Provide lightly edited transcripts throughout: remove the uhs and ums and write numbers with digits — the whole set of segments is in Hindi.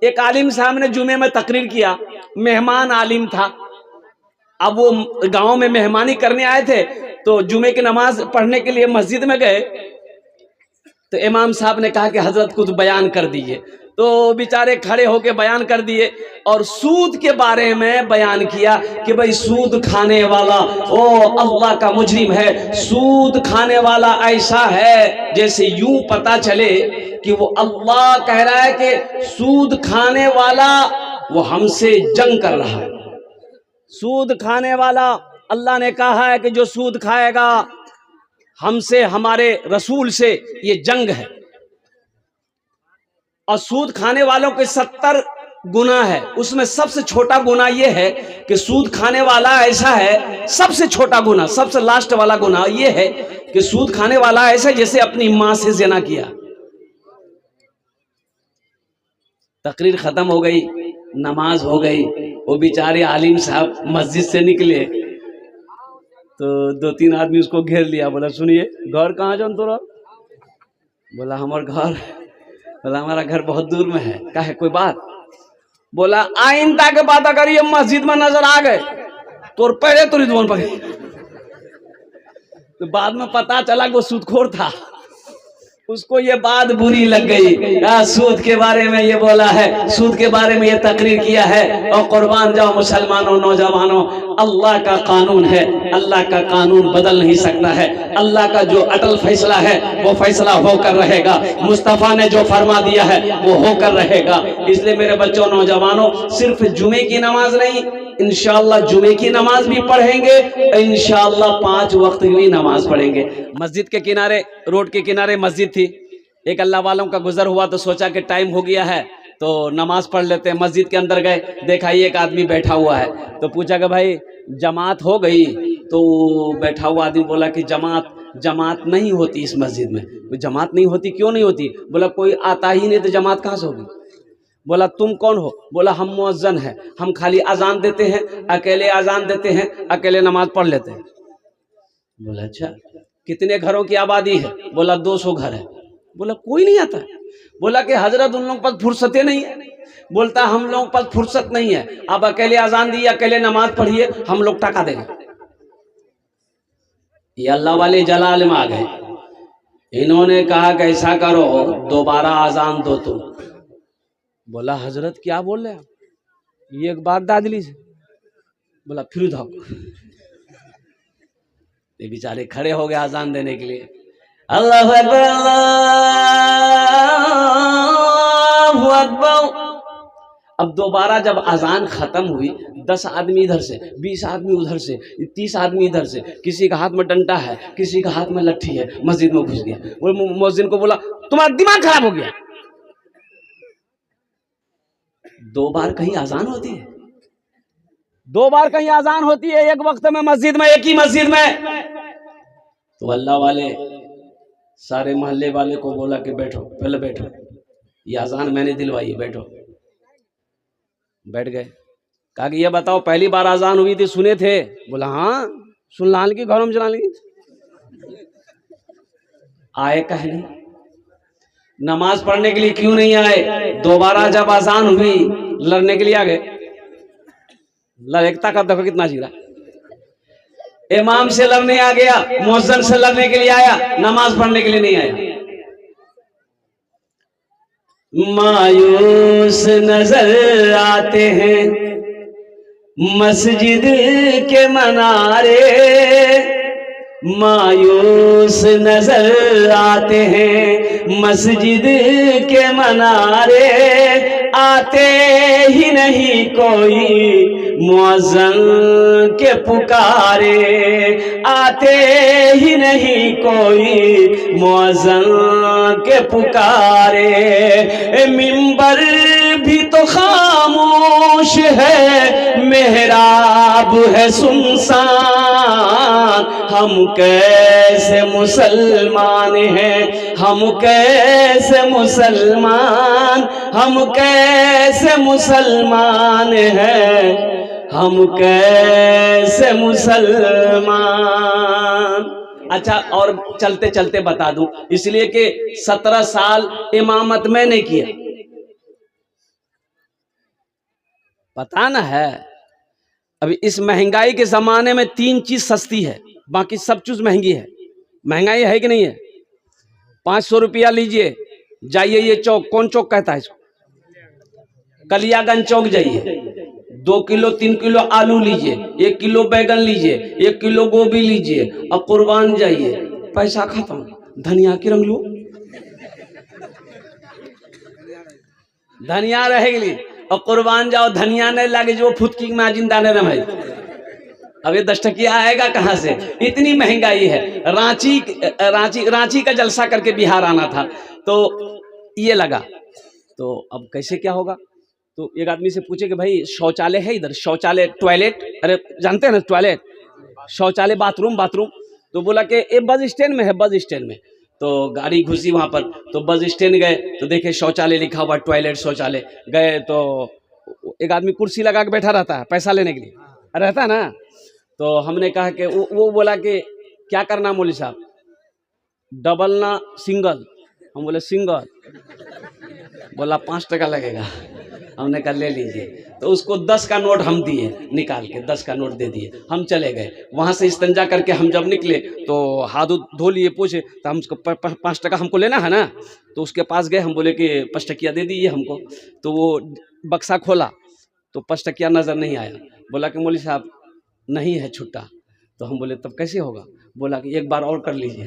एक आलिम साहब ने जुमे में तकरीर किया, मेहमान आलिम था। अब वो गांव में मेहमानी करने आए थे, तो जुमे की नमाज पढ़ने के लिए मस्जिद में गए, तो इमाम साहब ने कहा कि हजरत कुछ बयान कर दीजिए। तो बेचारे खड़े होके बयान कर दिए और सूद के बारे में बयान किया कि भाई सूद खाने वाला ओ अल्लाह का मुजरिम है, सूद खाने वाला ऐसा है जैसे यूं पता चले कि वो अल्लाह कह रहा है कि सूद खाने वाला वो हमसे जंग कर रहा है। सूद खाने वाला, अल्लाह ने कहा है कि जो सूद खाएगा हमसे, हमारे रसूल से ये जंग है। और सूद खाने वालों के 70 गुनाह है, उसमें सबसे छोटा गुनाह ये है कि सूद खाने वाला ऐसा है, सबसे छोटा गुनाह, सबसे लास्ट वाला गुनाह ये है कि सूद खाने वाला ऐसा जैसे अपनी मां से ज़िना किया। तकरीर खत्म हो गई, नमाज हो गई, वो बेचारे आलिम साहब मस्जिद से निकले तो 2-3 आदमी उसको घेर लिया। बोला सुनिए, घर कहाँ जान तोरा? बोला हमारा घर, बोला हमारा घर बहुत दूर में है। कहा है कोई बात? बोला आइंदा के बात अगर ये मस्जिद में नजर आ गए तो पहले तो रिजवान पकड़े। तो बाद में पता चला कि वो सूदखोर था, उसको ये बात बुरी लग गई। सूद के बारे में ये बोला है, सूद के बारे में ये तकरीर किया है। और कुर्बान जाओ मुसलमानों, नौजवानों, अल्लाह का कानून है, अल्लाह का कानून बदल नहीं सकता है। अल्लाह का जो अटल फैसला है वो फैसला होकर रहेगा। मुस्तफ़ा ने जो फरमा दिया है वो होकर रहेगा। इसलिए मेरे बच्चों, नौजवानों, सिर्फ जुमे की नमाज नहीं, इंशाअल्लाह जुमे की नमाज भी पढ़ेंगे, इंशाअल्लाह 5 वक्त की भी नमाज पढ़ेंगे। मस्जिद के किनारे, रोड के किनारे मस्जिद थी। एक अल्लाह वालों का गुजर हुआ तो सोचा कि टाइम हो गया है तो नमाज पढ़ लेते हैं। मस्जिद के अंदर गए, देखा ये एक आदमी बैठा हुआ है, तो पूछा कि भाई जमात हो गई? तो बैठा हुआ आदमी बोला कि जमात नहीं होती इस मस्जिद में। जमात नहीं होती? क्यों नहीं होती? बोला कोई आता ही नहीं तो जमात कहाँ से होगी। बोला तुम कौन हो? बोला हम मुअज्जन हैं, हम खाली अजान देते हैं, अकेले अजान देते हैं, अकेले नमाज पढ़ लेते हैं। बोला अच्छा, कितने घरों की आबादी है? बोला 200 घर है। बोला कोई नहीं आता? बोला कि हजरत उन लोगों पर फुर्सतें नहीं है। बोलता हम लोगों पर फुर्सत नहीं है, अब अकेले अजान दिए, अकेले नमाज पढ़िए, हम लोग टका देंगे। ये अल्लाह वाले जलाल में आ गए। इन्होंने कहा कि ऐसा करो, दोबारा अजान दो तुम। बोला हजरत क्या बोल रहे हैं? ये एक बात दादली से। बोला फिर उठाओ। ये बेचारे खड़े हो गए अजान देने के लिए। अल्लाहु अकबर, अल्लाहु अकबर। अब दोबारा जब अजान खत्म हुई, 10 आदमी इधर से, 20 आदमी उधर से, 30 आदमी इधर से, किसी का हाथ में डंडा है, किसी का हाथ में लट्ठी है, मस्जिद में घुस गया। वो मुअज्जिन को बोला तुम्हारा दिमाग खराब हो गया। 2 बार कहीं अजान होती है? 2 बार कहीं अजान होती है एक वक्त में मस्जिद में, एक ही मस्जिद में? तो अल्लाह वाले सारे मोहल्ले वाले को बोला कि बैठो, पहले बैठो, ये अजान मैंने दिलवाई है, बैठो। बैठ गए। कहा कि ये बताओ पहली बार अजान हुई थी सुने थे? बोला हाँ सुन लाल की घरों में चला ली। आए कह नहीं, नमाज पढ़ने के लिए क्यों नहीं आए? दोबारा जब अजान हुई लड़ने के लिए आ गए। एकता का देखो कितना जीरा। इमाम से लड़ने आ गया, मुअज्जिन से लड़ने के लिए आया, नमाज पढ़ने के लिए नहीं आया। मायूस नजर आते हैं मस्जिद के मनारे, मायूस नजर आते हैं मस्जिद के मनारे, आते ही नहीं कोई मुअज्जिन के पुकारे, आते ही नहीं कोई मुअज्जिन के पुकारे। मिंबर भी तो खामोश है, मेहराब है सुनसान, हम कैसे मुसलमान हैं, हम कैसे मुसलमान, हम कैसे मुसलमान हैं, हम कैसे मुसलमान। अच्छा, और चलते चलते बता दूं, इसलिए कि 17 साल इमामत मैंने किया, पता ना है। अभी इस महंगाई के जमाने में 3 चीज सस्ती है, बाकी सब चीज महंगी है। महंगाई है कि नहीं है? 500 रुपया लीजिए, जाइए ये चौक, कौन चौक कहता है इसको, कलियागंज चौक जाइए, 2 किलो 3 किलो आलू लीजिए, 1 किलो बैगन लीजिए, 1 किलो गोभी लीजिए और कुर्बान जाइए, पैसा खत्म। धनिया की रंग लो, धनिया रहेगी और कुर्बान जाओ, धनिया नहीं लगे जो फुटकी में जिंदा नहीं रहे। अब ये 10 टकिया आएगा कहाँ से? इतनी महंगाई है। रांची का जलसा करके बिहार आना था तो ये लगा, तो अब कैसे क्या होगा? तो एक आदमी से पूछे कि भाई शौचालय है इधर? शौचालय टॉयलेट, अरे जानते हैं ना टॉयलेट, शौचालय बाथरूम। तो बोला कि ये बस स्टैंड में है, बस स्टैंड में। तो गाड़ी घुसी वहां पर, तो बस स्टैंड गए तो देखे शौचालय लिखा हुआ, टॉयलेट शौचालय। गए तो एक आदमी कुर्सी लगा के बैठा रहता है पैसा लेने के लिए, रहता है ना। तो हमने कहा कि वो बोला कि क्या करना मौलवी साहब, डबल ना सिंगल? हम बोले सिंगल। बोला 5 टका लगेगा। हमने कहा ले लीजिए। तो उसको 10 का नोट हम दिए, निकाल के 10 का नोट दे दिए। हम चले गए वहाँ से, इस्तंजा करके हम जब निकले तो हाथ धो लिए, पूछे तो हम उसको 5 टका हमको लेना है ना। तो उसके पास गए, हम बोले कि 5 टकिया दे दीजिए हमको। तो वो बक्सा खोला तो 5 टकिया नज़र नहीं आया। बोला कि मौलवी साहब नहीं है छुट्टा। तो हम बोले तब कैसे होगा? बोला कि एक बार और कर लीजिए।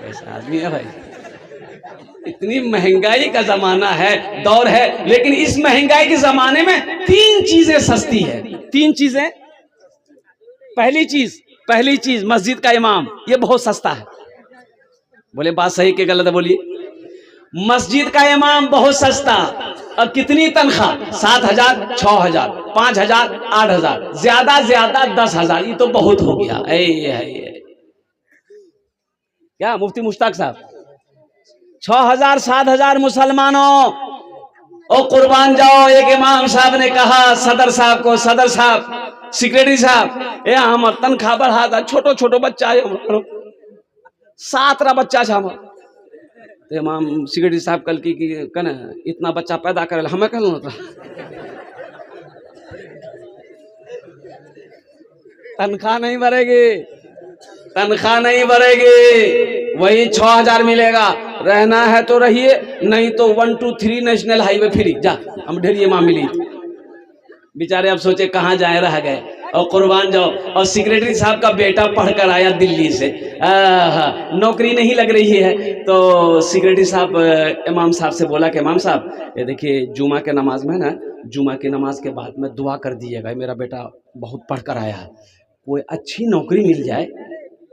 ऐसा आदमी है भाई। इतनी महंगाई का जमाना है, दौर है, लेकिन इस महंगाई के जमाने में 3 चीजें सस्ती है। 3 चीजें। पहली चीज मस्जिद का इमाम, ये बहुत सस्ता है। बोले बात सही के गलत है? बोलिए। मस्जिद का इमाम बहुत सस्ता। और कितनी तनख्वाह? 7,000, 6,000, 5,000, 8,000, ज्यादा 10,000। ये तो बहुत हो गया। क्या मुफ्ती मुश्ताक साहब, 6,000, 7,000 मुसलमानों ओ कुर्बान जाओ। एक इमाम साहब ने कहा सदर साहब को, सदर साहब, सेक्रेटरी साहब, ये हम तनख्वाह बढ़ा था, छोटो बच्चा है, 7 बच्चा है हम। तो इमाम सेक्रेटरी साहब कल की कन इतना बच्चा पैदा कर हमें कल होता, तनख्वाह नहीं बढ़ेगी, तनख्वाह नहीं बढ़ेगी, वही 6,000 मिलेगा। रहना है तो रहिए, नहीं तो 1 2 3 नेशनल हाईवे फ्री जा। हम ढेर इमाम मिली, बेचारे अब सोचे कहाँ जाए, रह गए। और कुर्बान जाओ। और सेक्रेटरी साहब का बेटा पढ़कर आया दिल्ली से, नौकरी नहीं लग रही है। तो सेक्रेटरी साहब इमाम साहब से बोला कि इमाम साहब ये देखिए जुमा के नमाज में ना, जुमा की नमाज के बाद में दुआ कर दीजिएगा, मेरा बेटा बहुत पढ़कर आया है, कोई अच्छी नौकरी मिल जाए,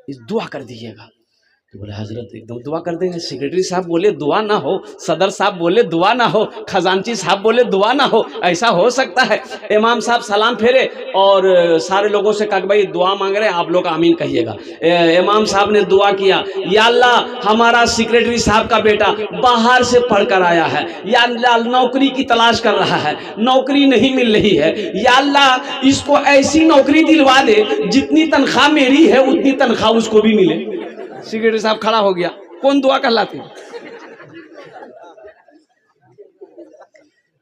इस दुआ कर दीजिएगा। तो बोले हजरत एकदम दुआ कर देंगे। सेक्रेटरी साहब बोले दुआ ना हो, सदर साहब बोले दुआ ना हो, खजांची साहब बोले दुआ ना हो, ऐसा हो सकता है? इमाम साहब सलाम फेरे और सारे लोगों से कहा भाई दुआ मांग रहे हैं, आप लोग आमीन कहिएगा। इमाम साहब ने दुआ किया, या अल्लाह हमारा सेक्रेटरी साहब का बेटा बाहर से पढ़कर आया है, या अल्लाह नौकरी की तलाश कर रहा है, नौकरी नहीं मिल रही है, या अल्लाह इसको ऐसी नौकरी दिलवा दे जितनी तनख्वाह मेरी है उतनी तनख्वाह उसको भी मिले। सेक्रेटरी साहब खड़ा हो गया, कौन दुआ कहलाती?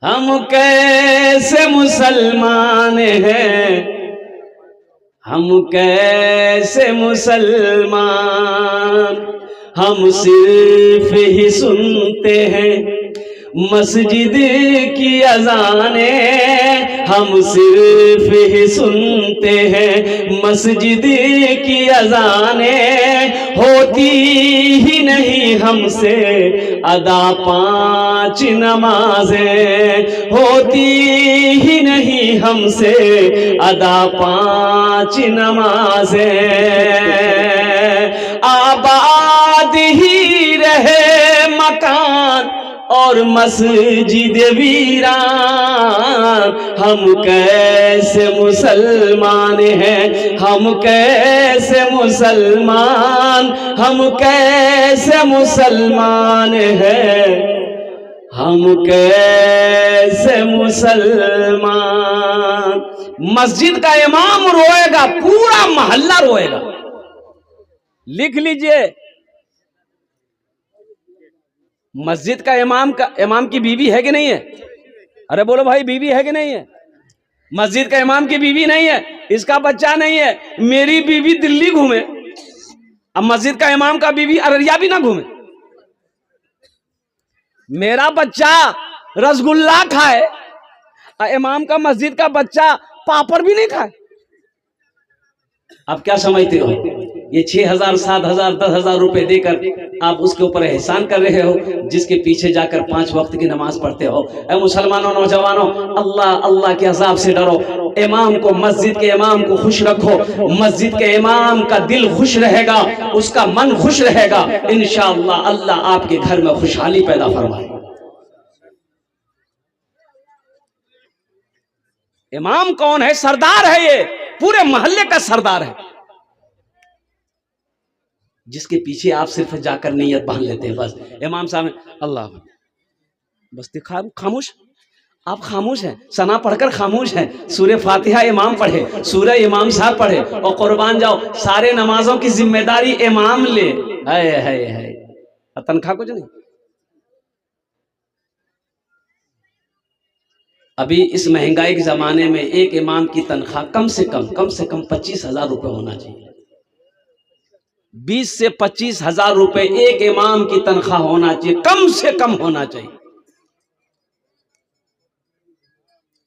हम कैसे मुसलमान हैं, हम कैसे मुसलमान, हम सिर्फ ही सुनते हैं मस्जिद की अज़ाने, हम सिर्फ ही सुनते हैं मस्जिद की अज़ाने, होती ही नहीं हमसे अदा 5 नमाजें, होती ही नहीं हमसे अदा 5 नमाजें। आबाद ही रहे मकान और मस्जिद वीरान, हम कैसे मुसलमान हैं, हम कैसे मुसलमान, हम कैसे मुसलमान हैं, हम कैसे मुसलमान। मस्जिद का इमाम रोएगा, पूरा मोहल्ला रोएगा। लिख लीजिए, मस्जिद का इमाम की बीवी है कि नहीं है? अरे बोलो भाई, बीवी है कि नहीं है? मस्जिद का इमाम की बीवी नहीं है, इसका बच्चा नहीं है। मेरी बीवी दिल्ली घूमे, अब मस्जिद का इमाम का बीवी अररिया भी ना घूमे। मेरा बच्चा रसगुल्ला खाए, इमाम का मस्जिद का बच्चा पापड़ भी नहीं खाए। आप क्या समझते हो? ये 6,000, 7,000, 10,000 रुपए देकर आप उसके ऊपर एहसान कर रहे हो, जिसके पीछे जाकर 5 वक्त की नमाज पढ़ते हो। ऐ मुसलमानों, नौजवानों, अल्लाह अल्लाह के अज़ाब से डरो। इमाम को, मस्जिद के इमाम को खुश रखो। मस्जिद के इमाम का दिल खुश रहेगा, उसका मन खुश रहेगा, इंशाअल्लाह अल्लाह आपके घर में खुशहाली पैदा फरमाएगा। इमाम कौन है? सरदार है, ये पूरे मोहल्ले का सरदार है, जिसके पीछे आप सिर्फ जाकर नीयत बांध लेते हैं। बस इमाम साहब अल्लाह, बस खामोश, आप खामोश हैं, सना पढ़कर खामोश हैं। सूरह फातिहा इमाम पढ़े, सूरह इमाम साहब पढ़े और कुर्बान जाओ। सारे नमाजों की जिम्मेदारी इमाम ले। है तनख्वाह कुछ नहीं। अभी इस महंगाई के जमाने में एक इमाम की तनख्वाह कम से कम 25,000 रुपए होना चाहिए। 20 से 25,000 रुपए एक इमाम की तनख्वाह होना चाहिए, कम से कम होना चाहिए।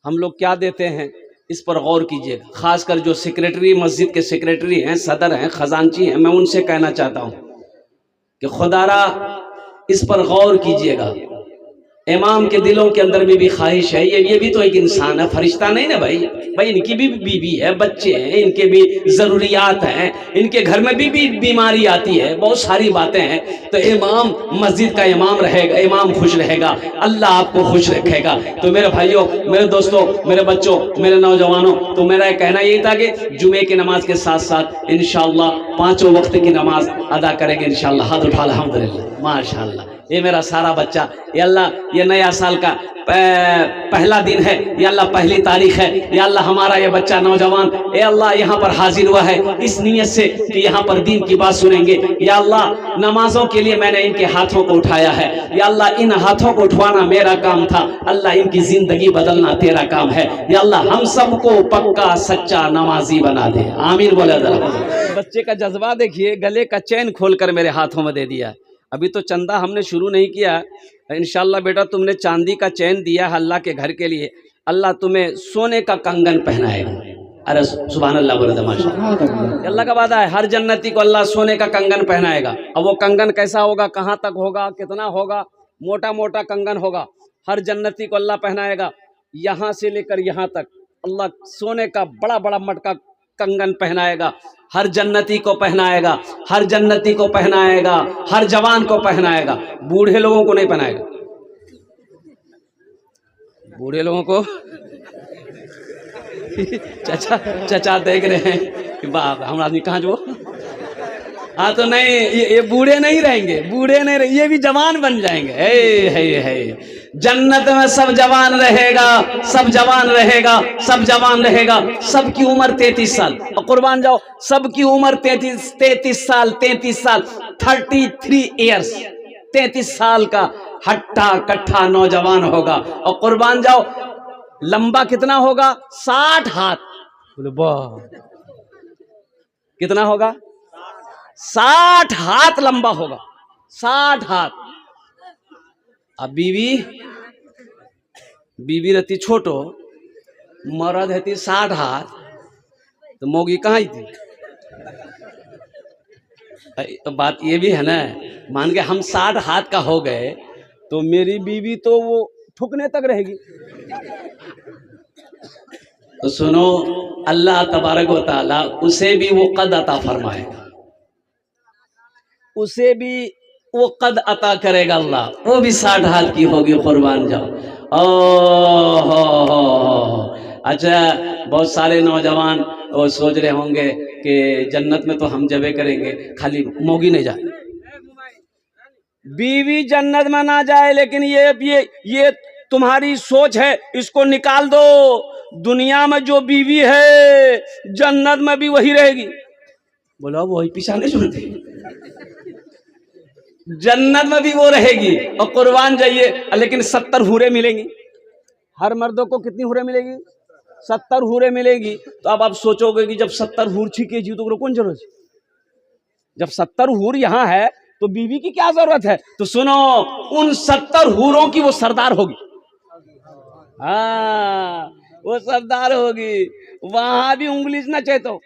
हम लोग क्या देते हैं, इस पर गौर कीजिएगा। खासकर जो सेक्रेटरी, मस्जिद के सेक्रेटरी हैं, सदर हैं, खजांची हैं, मैं उनसे कहना चाहता हूं कि खुदारा इस पर गौर कीजिएगा। इमाम के दिलों के अंदर में भी ख्वाहिश है, ये भी तो एक इंसान है, फरिश्ता नहीं ना भाई। इनकी भी बीवी है, बच्चे हैं, इनके भी जरूरियात हैं, इनके घर में भी बीमारी आती है, बहुत सारी बातें हैं। तो इमाम, मस्जिद का इमाम रहेगा, इमाम खुश रहेगा, अल्लाह आपको खुश रखेगा। तो मेरे भाइयों, मेरे दोस्तों, मेरे बच्चों, मेरे नौजवानों, तो मेरा कहना यही था कि जुमे की नमाज के साथ साथ इंशाअल्लाह 5 वक्त की नमाज अदा करेंगे इंशाअल्लाह। हाथ उठा अल्हम्दुलिल्लाह, माशाअल्लाह। ये मेरा सारा बच्चा, ये अल्लाह, ये नया साल का पहला दिन है, या अल्लाह पहली तारीख है, या अल्लाह हमारा ये बच्चा नौजवान ए अल्लाह यहाँ पर हाजिर हुआ है इस नीयत से कि यहाँ पर दीन की बात सुनेंगे। या अल्लाह नमाजों के लिए मैंने इनके हाथों को उठाया है, या अल्लाह इन हाथों को उठवाना मेरा काम था, अल्लाह इनकी जिंदगी बदलना तेरा काम है। या अल्लाह हम सबको पक्का सच्चा नमाजी बना दे, आमीन बोले जरा। बच्चे का जज्बा देखिए, गले का चैन खोलकर मेरे हाथों में दे दिया। अभी तो चंदा हमने शुरू नहीं किया, इंशाल्लाह बेटा तुमने चांदी का चैन दिया है अल्लाह के घर के लिए, अल्लाह तुम्हें सोने का कंगन पहनाएगा। अरे सुभान अल्लाह बोले माशाअल्लाह। अल्लाह का वादा है, हर जन्नती को अल्लाह सोने का कंगन पहनाएगा। अब वो कंगन कैसा होगा, कहाँ तक होगा, कितना होगा, मोटा मोटा कंगन होगा, हर जन्नती को अल्लाह पहनाएगा। यहाँ से लेकर यहाँ तक अल्लाह सोने का बड़ा बड़ा मटका कंगन पहनाएगा, हर जन्नती को पहनाएगा, हर जन्नती को पहनाएगा, हर जवान को पहनाएगा, बूढ़े लोगों को नहीं पहनाएगा। बूढ़े लोगों को चचा देख रहे हैं कि बाप हम आदमी कहाँ जो। हाँ तो नहीं, ये बूढ़े नहीं रहेंगे, बूढ़े नहीं रहेंगे, ये भी जवान बन जाएंगे। है जन्नत में सब जवान रहेगा, सब जवान रहेगा, सब जवान रहेगा। सबकी उम्र 33 साल, और कुर्बान जाओ, सबकी उम्र 33 साल, 33 ईयर्स, 33 साल का हट्टा कट्ठा नौजवान होगा। और कुर्बान जाओ, लंबा कितना होगा, 60 हाथ। बोले वाह, कितना होगा, 60 हाथ लंबा होगा, 60 हाथ। अब बीवी रहती छोटो, मर्द रहती 60 हाथ, तो मोगी कहाँ थी। तो बात ये भी है ना, मान के हम 60 हाथ का हो गए तो मेरी बीवी तो वो ठुकने तक रहेगी। तो सुनो, अल्लाह तबारक व तआला उसे भी वो कद अता फरमाएगा, उसे भी वो कद अता करेगा अल्लाह, वो भी 60 हाथ की होगी। कुर्बान जाओ। अच्छा, बहुत सारे नौजवान वो सोच रहे होंगे कि जन्नत में तो हम जबे करेंगे, खाली मोगी नहीं जाए, बीवी जन्नत में ना जाए, लेकिन ये तुम्हारी सोच है, इसको निकाल दो। दुनिया में जो बीवी है जन्नत में भी वही रहेगी। बोलो वही पीछा नहीं सुनते, जन्नत में भी वो रहेगी। और कुर्बान जाइए, लेकिन 70 हूरें मिलेंगी। हर मर्दों को कितनी हुरे मिलेगी? 70 हुरे मिलेगी। तो अब आप सोचोगे कि जब 70 हुर छिके जी तो कौन जरूरत है? जब 70 हुर यहाँ है तो बीवी की क्या जरूरत है? तो सुनो, उन 70 हुरों की वो सरदार होगी। हाँ, वो सरदार होगी। वहां भी उंगली ना चाहे तो,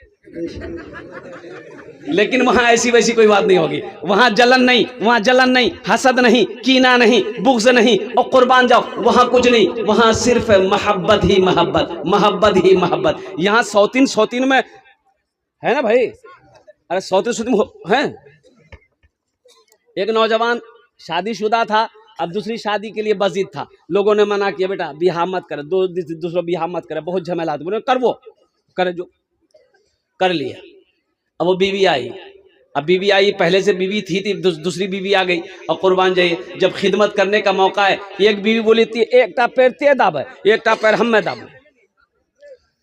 लेकिन वहां ऐसी वैसी कोई बात नहीं होगी। वहां जलन नहीं, वहां जलन नहीं, हसद नहीं, कीना नहीं, बुग़्ज़ नहीं, और कुर्बान जाओ वहां कुछ नहीं। वहां सिर्फ मोहब्बत ही मोहब्बत, मोहब्बत ही मोहब्बत। यहाँ सौतीन में है ना भाई? अरे सौतीन है। एक नौजवान शादीशुदा था, अब दूसरी शादी के लिए बजीद था। लोगों ने मना किया, बेटा बिहार मत करे, दूसरा बिहार मत करे, बहुत झमेला। बोले कर, वो करे, जो कर लिया। अब वो बीवी आई, अब बीवी आई, पहले से बीवी थी दूसरी बीवी आ गई। और कुर्बान जाइए, जब खिदमत करने का मौका है, एक बीवी बोली थी एक पैर ते दाबे, एक पैर हम में दाबे।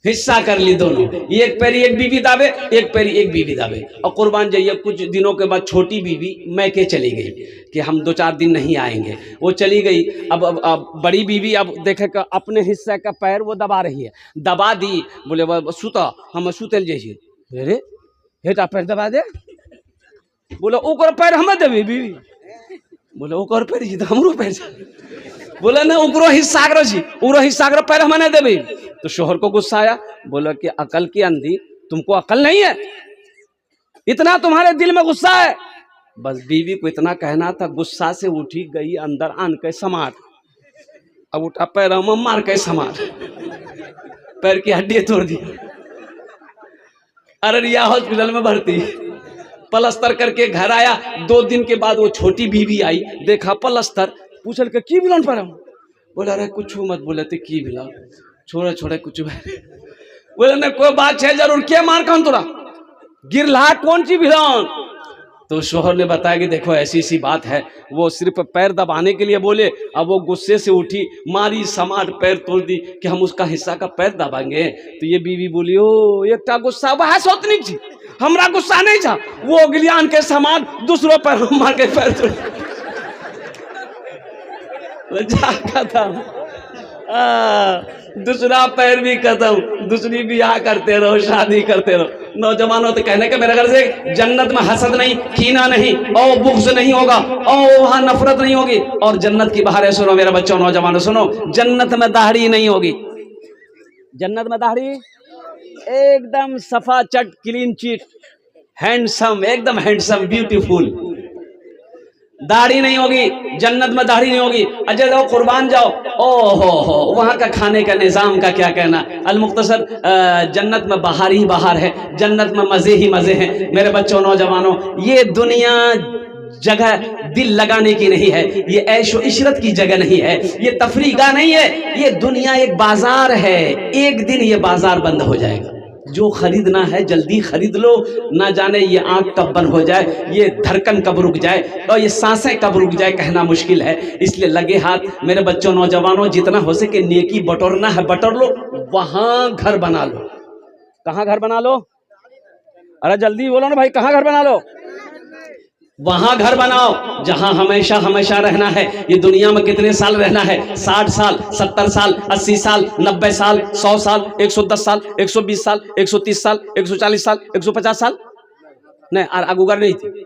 हिस्सा कर ली दोनों, एक पैर एक बीवी दाबे, एक पैर एक बीवी दाबे। और कुर्बान जाइए, कुछ दिनों के बाद छोटी बीवी मैके चली गई कि हम 2-4 दिन नहीं आएंगे। वो चली गई। अब बड़ी बीवी अब देखे कि अपने हिस्से का पैर वो दबा रही है, दबा दी। बोले सुता, हम सुतल जैसे, अरे हेटा पैर दबा दे। बोले ओकर पैर हमें देवी बीवी। बोले ओकर पैर जी हमरो पैर। बोले ना उकरो हिस्सा करो जी, उकरो हिस्सा करो, पैर हमें नहीं देवी। तो शोहर को गुस्सा आया, बोला कि अकल की अंधी, तुमको अकल नहीं है? इतना तुम्हारे दिल में गुस्सा है? बस बीवी को इतना कहना था, गुस्सा से उठी, गई अंदर, आन के समाट। अब उठा पैर में मार के समाट, पैर की हड्डी तोड़ दी। अररिया हॉस्पिटल में भर्ती, पलस्तर करके घर आया। 2 दिन के बाद वो छोटी बीवी आई, देखा पलस्तर, पूछल के की बिलन पर हम? बोला अरे कुछ मत बोले थे, की बिला छोड़े कुछ। बोले ना कोई बात है जरूर, क्या मार कौन तोरा गिरला, कौन सी बिलन? तो शोहर ने बताया कि देखो ऐसी सी बात है, वो सिर्फ पैर दबाने के लिए बोले। अब वो गुस्से से उठी, मारी समाट, पैर तोड़ दी कि हम उसका हिस्सा का पैर दबाएंगे। तो ये बीवी बोली ओ एक गुस्सा वह सोचनी थी, हमरा गुस्सा नहीं था। वो गिलियान के समान दूसरों पैर मार के पैर तोड़ खत्म। दूसरा पैर भी खत्म, दूसरी ब्याह करते रहो, शादी करते रहो। नौजवानों तो कहने के मेरे घर से जन्नत में हसद नहीं, कीना नहीं, और बुग़्ज़ नहीं होगा, और वहां नफरत नहीं होगी। और जन्नत की बाहर है, सुनो मेरे बच्चों, नौजवानों सुनो, जन्नत में दाढ़ी नहीं होगी। जन्नत में दाढ़ी एकदम सफा चट, क्लीन चिट, हैंडसम, एकदम हैंडसम, ब्यूटीफुल। दाढ़ी नहीं होगी जन्नत में, दाढ़ी नहीं होगी। अजय जाओ, कुर्बान जाओ, ओहो वहाँ का खाने का निज़ाम का क्या कहना। अल-मुख्तसर, जन्नत में बाहर ही बाहर है, जन्नत में मज़े ही मज़े हैं। मेरे बच्चों, नौजवानों, ये दुनिया जगह दिल लगाने की नहीं है, ये ऐशो इशरत की जगह नहीं है, ये तफरीगा नहीं है। ये दुनिया एक बाजार है, एक दिन ये बाजार बंद हो जाएगा। जो खरीदना है जल्दी खरीद लो, ना जाने ये आंख कब बंद हो जाए, ये धड़कन कब रुक जाए, और ये सांसें कब रुक जाए, कहना मुश्किल है। इसलिए लगे हाथ मेरे बच्चों, नौजवानों, जितना हो सके नेकी बटोरना है बटोर लो, वहां घर बना लो। कहाँ घर बना लो? अरे जल्दी बोलो ना भाई, कहाँ घर बना लो? वहां घर बनाओ जहां हमेशा हमेशा रहना है। ये दुनिया में कितने साल रहना है? 60 साल, 70 साल, 80 साल, 90 साल, 100 साल, 110 साल, 120 साल, 130 साल, 140 साल, 150 साल नहीं, अगुगर नहीं थी।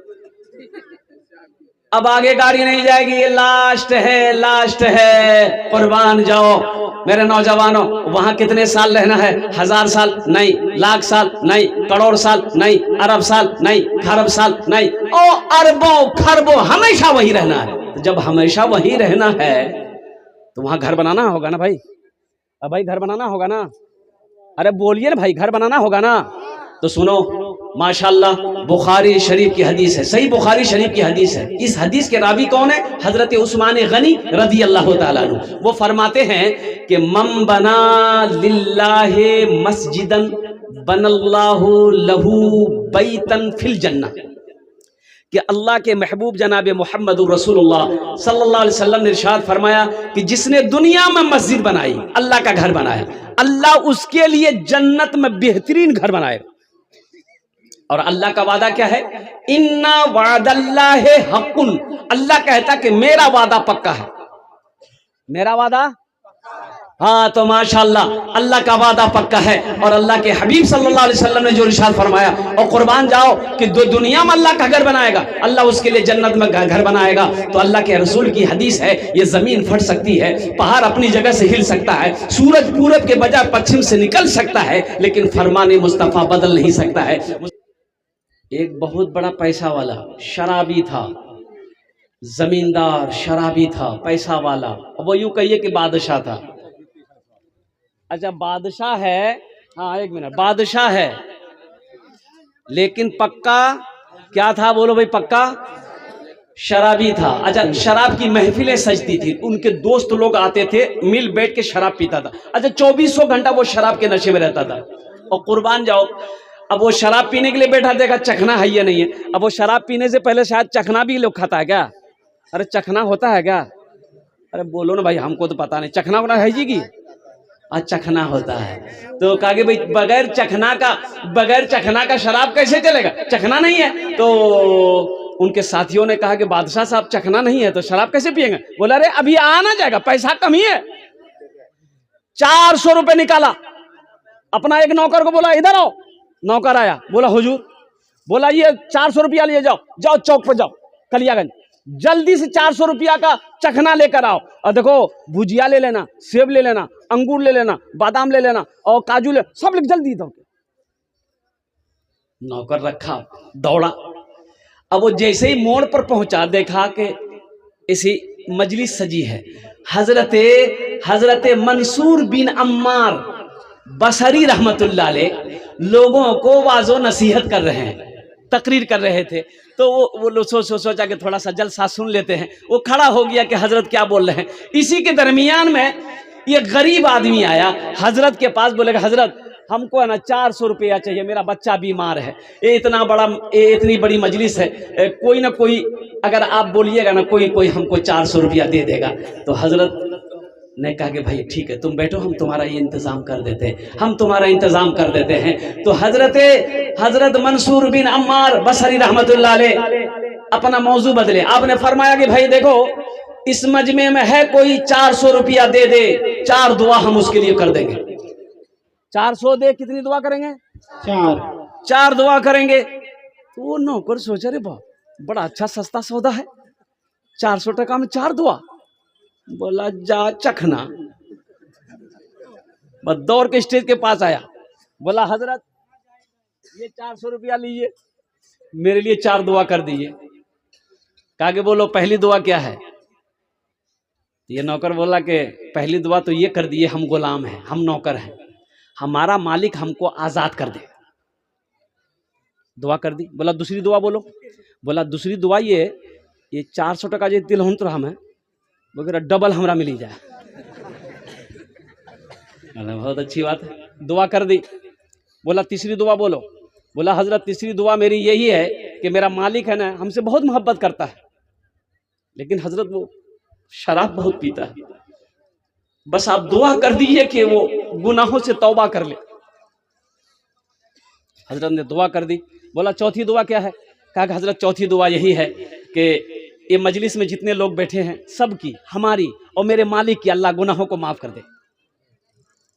अब आगे गाड़ी नहीं जाएगी, ये लास्ट है, लास्ट है। कुर्बान जाओ मेरे नौजवानों, वहां कितने साल रहना है? 1000 साल नहीं, लाख साल नहीं, करोड़ साल नहीं, अरब साल नहीं, खरब साल नहीं, ओ अरबों खरबों हमेशा वही रहना है। जब हमेशा वही रहना है तो वहां घर बनाना होगा ना भाई। अब भाई घर बनाना होगा ना, अरे बोलिए ना भाई, घर बनाना होगा ना। तो सुनो, माशाल्लाह, बुखारी शरीफ की हदीस है, सही बुखारी शरीफ की हदीस है। इस हदीस के रावी कौन है? हजरत उस्मान गनी रदी अल्लाह ताला अन्हु। वो फरमाते हैं कि मम बना लिल्लाहि मस्जिदन बनल्लाहु लहू बैतन फिल जन्नह, कि अल्लाह के महबूब जनाब मोहम्मद रसूलुल्लाह सल्लल्लाहु अलैहि वसल्लम ने इरशाद फरमाया कि जिसने दुनिया में मस्जिद बनाई, अल्लाह का घर बनाया, अल्लाह उसके लिए जन्नत में बेहतरीन घर बनाएगा। और अल्लाह का वादा क्या है? इन्ना वादल्लाहि हक़्क़ुन, अल्लाह कहता कि मेरा वादा पक्का है, मेरा वादा हाँ, तो माशाल्लाह अल्लाह का वादा पक्का है और अल्लाह के हबीब सल्लल्लाहु अलैहि वसल्लम ने जो इरशाद फरमाया, और कुर्बान जाओ कि दुनिया में अल्लाह का घर बनाएगा, अल्लाह उसके लिए जन्नत में घर बनाएगा। तो अल्लाह के रसूल की हदीस है, ये जमीन फट सकती है, पहाड़ अपनी जगह से हिल सकता है, सूरज पूरब के बजाय पश्चिम से निकल सकता है, लेकिन फरमान मुस्तफ़ा बदल नहीं सकता है। एक बहुत बड़ा पैसा वाला शराबी था, जमींदार शराबी था, पैसा वाला, वो यूं कहिए कि बादशाह था। अच्छा, बादशाह है, हाँ एक मिनट, बादशाह है, लेकिन पक्का क्या था, बोलो भाई, पक्का शराबी था। अच्छा, शराब की महफिलें सजती थी, उनके दोस्त लोग आते थे, मिल बैठ के शराब पीता था। अच्छा, 2400 घंटा वो शराब के नशे में रहता था। और कुर्बान जाओ, अब वो शराब पीने के लिए बैठा, देखा चखना है या नहीं है। अब वो शराब पीने से पहले शायद चखना भी लोग खाता है क्या? अरे चखना होता है क्या? अरे बोलो ना भाई, हमको तो पता नहीं, चखना होना है जी की चखना होता है। तो कहा कि भाई बगैर चखना का शराब कैसे चलेगा, चखना नहीं है। तो उनके साथियों ने कहा कि बादशाह साहब चखना नहीं है तो शराब कैसे पिएंगे? बोला अरे अभी आ ना जाएगा, पैसा कम ही है। 400 रुपए निकाला, अपना एक नौकर को बोला इधर आओ। नौकर आया, बोला हुजूर, बोला ये 400 रुपया लिए जाओ, जाओ चौक पर जाओ कलियागंज, जल्दी से 400 रुपया का चखना लेकर आओ। और देखो भुजिया ले लेना, सेब ले लेना, अंगूर ले लेना, बादाम ले लेना और काजू ले, सब लोग जल्दी दो। नौकर रखा, दौड़ा। अब वो जैसे ही मोड़ पर पहुंचा, देखा कि इसी मजलिस सजी है, हजरत मंसूर बिन अम्मार बसरी रहमतुल्लाह अलैह लोगों को वाजो नसीहत कर रहे हैं, तकरीर कर रहे थे। तो वो सोचा कि थोड़ा सा जलसा सुन लेते हैं। वो खड़ा हो गया कि हजरत क्या बोल रहे हैं। इसी के दरमियान में ये गरीब आदमी आया हजरत के पास, बोलेगा हजरत हमको है ना 400 रुपया चाहिए, मेरा बच्चा बीमार है। ये इतनी बड़ी मजलिस है, कोई ना कोई अगर आप बोलिएगा ना, कोई हमको 400 रुपया दे देगा। तो हजरत ने कहा कि भाई ठीक है, तुम बैठो, हम तुम्हारा ये इंतजाम कर देते हैं, तो हजरत मंसूर बिन अम्मार बसरी रहमतुल्लाह अलैह अपना मौजू बदले। आपने फरमाया कि भाई देखो, इस मजमे में है कोई 400 रुपया दे दे, 4 दुआ हम उसके लिए कर देंगे। 400 दे, कितनी दुआ करेंगे? 4 दुआ करेंगे। तो वो नौकर सोचा रे बाप, बड़ा अच्छा सस्ता सौदा है, 400 टका में 4 दुआ। बोला जा चखना। बस दौड़ के स्टेज के पास आया, बोला हजरत ये 400 रुपया लीजिए, मेरे लिए 4 दुआ कर दीजिए। कहा कि बोलो पहली दुआ क्या है? ये नौकर बोला कि पहली दुआ तो ये कर दिए, हम गुलाम हैं, हम नौकर हैं, हमारा मालिक हमको आजाद कर दे। दुआ कर दी। बोला दूसरी दुआ बोलो। बोला दूसरी दुआ ये 400 टका जो दिल हम तो हम है वगैरह डबल हमरा मिली जाए। बहुत अच्छी बात है, दुआ कर दी। बोला तीसरी दुआ बोलो। बोला हजरत तीसरी दुआ मेरी यही है कि मेरा मालिक है ना, हमसे बहुत मोहब्बत करता है, लेकिन हजरत वो शराब बहुत पीता है, बस आप दुआ कर दीजिए कि वो गुनाहों से तौबा कर ले। हजरत ने दुआ कर दी। बोला चौथी दुआ क्या है? कहा कि हजरत चौथी दुआ यही है कि ये मजलिस में जितने लोग बैठे हैं सबकी, हमारी और मेरे मालिक की, अल्लाह गुनाहों को माफ कर दे।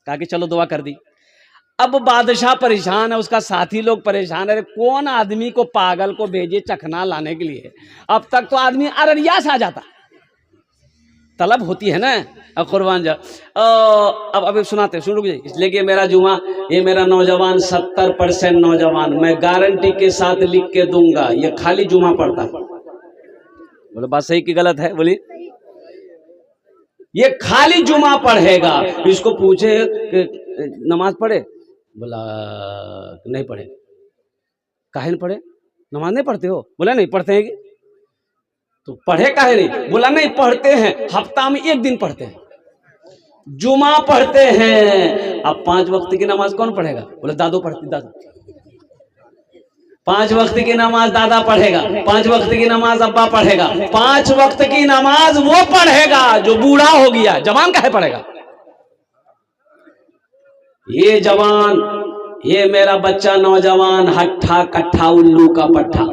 कहा कि चलो दुआ कर दी। अब बादशाह परेशान है, उसका साथी लोग परेशान है, कौन आदमी को पागल को भेजे चखना लाने के लिए? अब तक तो आदमी अररिया से आ जाता, तलब होती है ना। अब कुर्बान जा, अब सुनाते सुन, रुक जाइए, इसलिए कि मेरा जुमा, ये मेरा नौजवान 70% नौजवान, मैं गारंटी के साथ लिख के दूंगा, ये खाली जुमा पढ़ता है। बोले बात सही कि गलत है? बोली ये खाली जुमा पढ़ेगा। इसको पूछे नमाज पढ़े? बोला नहीं पढ़े। काहे नहीं पढ़े? नमाज नहीं पढ़ते हो? बोला नहीं पढ़ते हैं। तो पढ़े काहे नहीं? बोला नहीं पढ़ते हैं, हफ्ता में 1 दिन पढ़ते हैं, जुमा पढ़ते हैं। अब 5 वक्त की नमाज कौन पढ़ेगा? बोले दादो पढ़ती, दादा 5 वक्त की नमाज दादा पढ़ेगा, 5 वक्त की नमाज अब्बा पढ़ेगा, 5 वक्त की नमाज वो पढ़ेगा जो बूढ़ा हो गया, जवान काहे पढ़ेगा? ये जवान, ये मेरा बच्चा नौजवान, हट्ठा कट्ठा उल्लू का पट्ठा,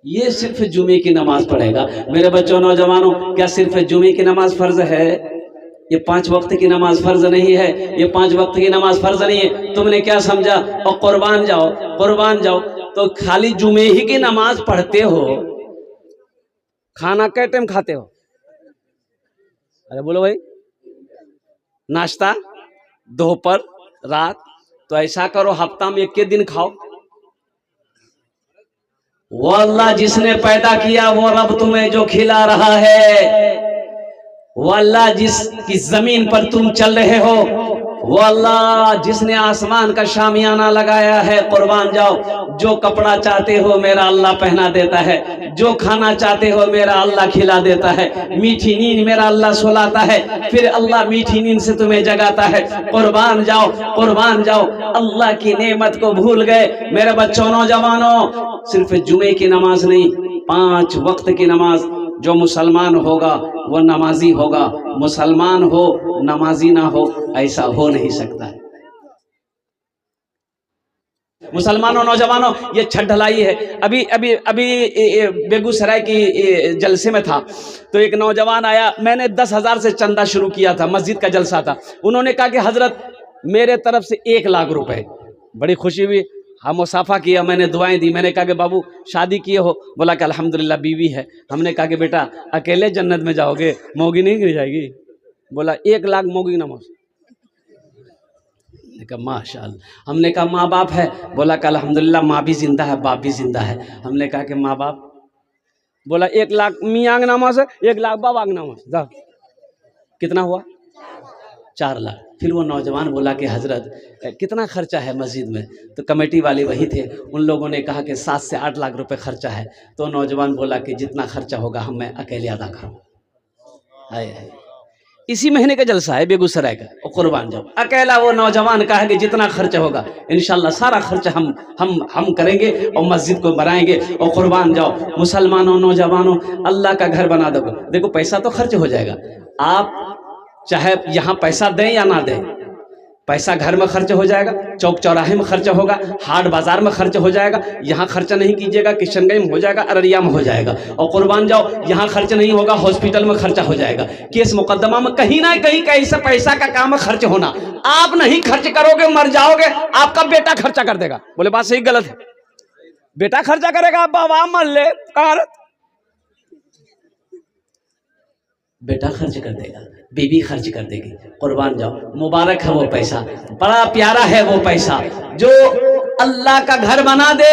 ये सिर्फ जुमे की नमाज पढ़ेगा। मेरे बच्चों नौजवानों, क्या सिर्फ जुमे की नमाज फर्ज है? ये 5 वक्त की नमाज फर्ज नहीं है, ये 5 वक्त की नमाज फर्ज नहीं है, तुमने क्या समझा? और कुर्बान जाओ तो खाली जुमे ही की नमाज पढ़ते हो, खाना कै टाइम खाते हो? अरे बोलो भाई, नाश्ता दोपहर रात, तो ऐसा करो हफ्ता में 1 दिन खाओ। वो अल्लाह जिसने पैदा किया वो रब तुम्हें जो खिला रहा है, वो अल्लाह जिसकी जमीन पर तुम चल रहे हो, वो अल्लाह जिसने आसमान का शामियाना लगाया है। कुर्बान जाओ, जो कपड़ा चाहते हो मेरा अल्लाह पहना देता है, जो खाना चाहते हो मेरा अल्लाह खिला देता है, मीठी नींद मेरा अल्लाह सुलाता है, फिर अल्लाह मीठी नींद से तुम्हें जगाता है। कुर्बान जाओ, अल्लाह की नेमत को भूल गए मेरे बच्चों, नौजवानों। सिर्फ जुमे की नमाज नहीं, 5 वक्त की नमाज। जो मुसलमान होगा वो नमाजी होगा, मुसलमान हो नमाजी ना हो ऐसा हो नहीं सकता है। मुसलमानों, नौजवानों, ये छत ढलाई है। अभी बेगूसराय की जलसे में था तो एक नौजवान आया, मैंने 10,000 से चंदा शुरू किया था, मस्जिद का जलसा था। उन्होंने कहा कि हजरत मेरे तरफ से 1 लाख रुपए। बड़ी खुशी हुई, हम मुसाफा किया, मैंने दुआएं दी। मैंने कहा कि बाबू शादी किए हो? बोला कि अल्हम्दुलिल्लाह बीवी है। हमने कहा कि बेटा अकेले जन्नत में जाओगे, मौगी नहीं गिर जाएगी? बोला 1 लाख मौगी ना मौसी। कहा माशाअल्लाह। हमने कहा माँ बाप है? बोला कि अल्हम्दुलिल्लाह माँ भी जिंदा है, बाप भी जिंदा है। हमने कहा कि माँ बाप? बोला 1 लाख मियाँ के नाम से, 1 लाख बाबा के नाम से। कितना हुआ? 4 लाख। फिर वो नौजवान बोला कि हजरत कितना खर्चा है मस्जिद में? तो कमेटी वाले वही थे, उन लोगों ने कहा कि 7 से 8 लाख रुपए खर्चा है। तो नौजवान बोला कि जितना खर्चा होगा हम मैं अकेले अदा करूँ। हाय, इसी महीने का जलसा है बेगूसराय का। और कुर्बान जाओ, अकेला वो नौजवान कहा कि जितना खर्चा होगा इंशाल्लाह सारा खर्चा हम करेंगे और मस्जिद को बनाएंगे। और कुर्बान जाओ मुसलमानों, नौजवानों, अल्लाह का घर बना दो। देखो पैसा तो खर्च हो जाएगा, आप चाहे यहाँ पैसा दें या ना दें, पैसा घर में खर्च हो जाएगा, चौक चौराहे में खर्च होगा, हाट बाजार में खर्च हो जाएगा। यहाँ खर्चा नहीं कीजिएगा, किशनगंज में हो जाएगा, अररिया में हो जाएगा। और कुर्बान जाओ, यहाँ खर्च नहीं होगा, हॉस्पिटल में खर्चा हो जाएगा, केस मुकदमा में कहीं ना कहीं कैसे पैसा का काम है खर्च होना। आप नहीं खर्च करोगे मर जाओगे, आपका बेटा खर्चा कर देगा। बोले बात सही गलत है? बेटा खर्चा करेगा, बाबा मर ले, बेटा खर्च कर देगा, बीवी खर्च कर देगी। कुर्बान जाओ, मुबारक है वो पैसा, बड़ा प्यारा है वो पैसा। जो अल्लाह का घर बना दे,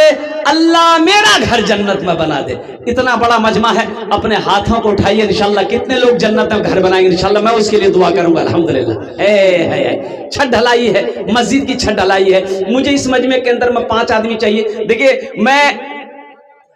अल्लाह मेरा घर जन्नत में बना दे। इतना बड़ा मजमा है, अपने हाथों को उठाइए, इंशाल्लाह कितने लोग जन्नत में घर बनाएंगे इंशाल्लाह, मैं उसके लिए दुआ करूंगा। अल्हम्दुलिल्लाह। छत ढलाई है, मस्जिद की छत ढलाई है। मुझे इस मजमे के अंदर में 5 आदमी चाहिए। देखिए मैं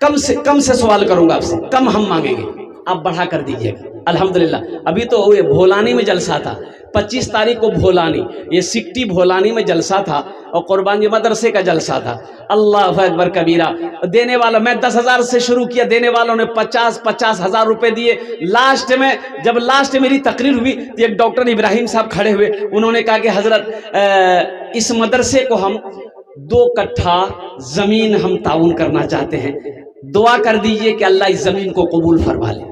कम से सवाल करूंगा आपसे, कम हम मांगेंगे, आप बढ़ा कर दीजिएगा। अल्हम्दुलिल्लाह। अभी तो ये भोलानी में जलसा था, 25 तारीख को भोलानी, ये सिकटी भोलानी में जलसा था और कुर्बानी मदरसे का जलसा था। अल्लाह अकबर कबीरा। देने वाला मैं 10,000 से शुरू किया, देने वालों ने 50 हज़ार रुपए दिए। लास्ट में मेरी तकरीर हुई तो एक डॉक्टर इब्राहिम साहब खड़े हुए, उन्होंने कहा कि हजरत इस मदरसे को हम 2 कट्ठा जमीन हम ताउन करना चाहते हैं, दुआ कर दीजिए कि अल्लाह इस जमीन को कबूल फरमा ले।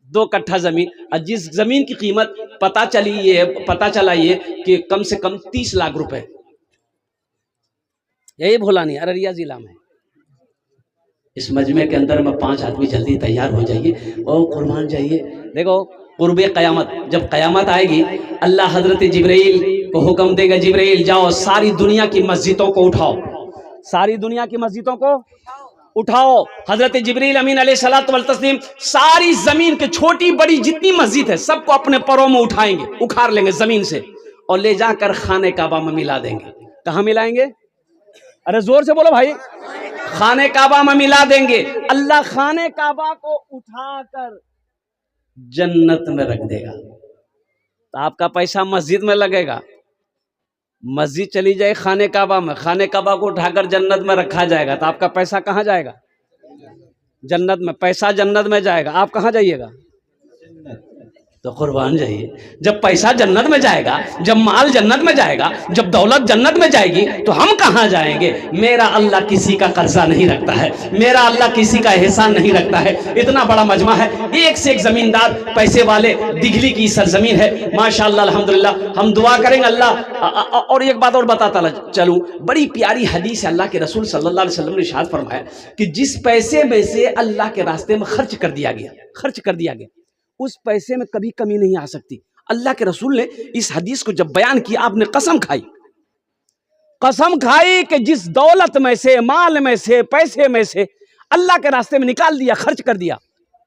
2 कट्ठा जमीन, और जिस जमीन की कीमत पता चला ये कि कम से कम 30 लाख रुपए। यही भोलानी अररिया जिला में। इस मजमे के अंदर में 5 आदमी जल्दी तैयार हो जाइए और कुर्बान जाइए। देखो कुर्बे क़यामत, जब क़यामत आएगी अल्लाह हजरत जिब्राइल को हुक्म देगा, जिब्राइल जाओ सारी दुनिया की मस्जिदों को उठाओ, सारी दुनिया की मस्जिदों को उठाओ। हजरत जिब्रील अमीन अलैहिस्सलातु वल तस्लीम सारी जमीन के छोटी बड़ी जितनी मस्जिद है सबको अपने पैरों में उठाएंगे, उखाड़ लेंगे जमीन से और ले जाकर खाने काबा में मिला देंगे। कहाँ मिलाएंगे? अरे जोर से बोलो भाई। खाने काबा में मिला देंगे। अल्लाह खाने काबा को उठाकर जन्नत में रख देगा। तो आपका पैसा मस्जिद में लगेगा, मस्जिद चली जाए खाने काबा में, खाने काबा को उठाकर जन्नत में रखा जाएगा, तो आपका पैसा कहाँ जाएगा? जन्नत में। पैसा जन्नत में जाएगा, आप कहाँ जाइएगा? तो कुर्बान जाइए। जब पैसा जन्नत में जाएगा, जब माल जन्नत में जाएगा, जब दौलत जन्नत में जाएगी, तो हम कहाँ जाएंगे? मेरा अल्लाह किसी का कर्जा नहीं रखता है, मेरा अल्लाह किसी का एहसान नहीं रखता है। इतना बड़ा मजमा है, एक से एक जमींदार पैसे वाले, दिघली की सरजमीन है माशाअल्लाह अल्हम्दुलिल्लाह। हम दुआ करेंगे अल्लाह। और एक बात और बताता चलूं, बड़ी प्यारी हदीस है, अल्लाह के रसूल सल्लल्लाहु अलैहि वसल्लम ने इरशाद फरमाया कि जिस पैसे में से अल्लाह के रास्ते में खर्च कर दिया गया, उस पैसे में कभी कमी नहीं आ सकती। अल्लाह के रसूल ने इस हदीस को जब बयान किया, आपने कसम खाई कि जिस दौलत में से, माल में से, पैसे में से अल्लाह के रास्ते में निकाल दिया, खर्च कर दिया,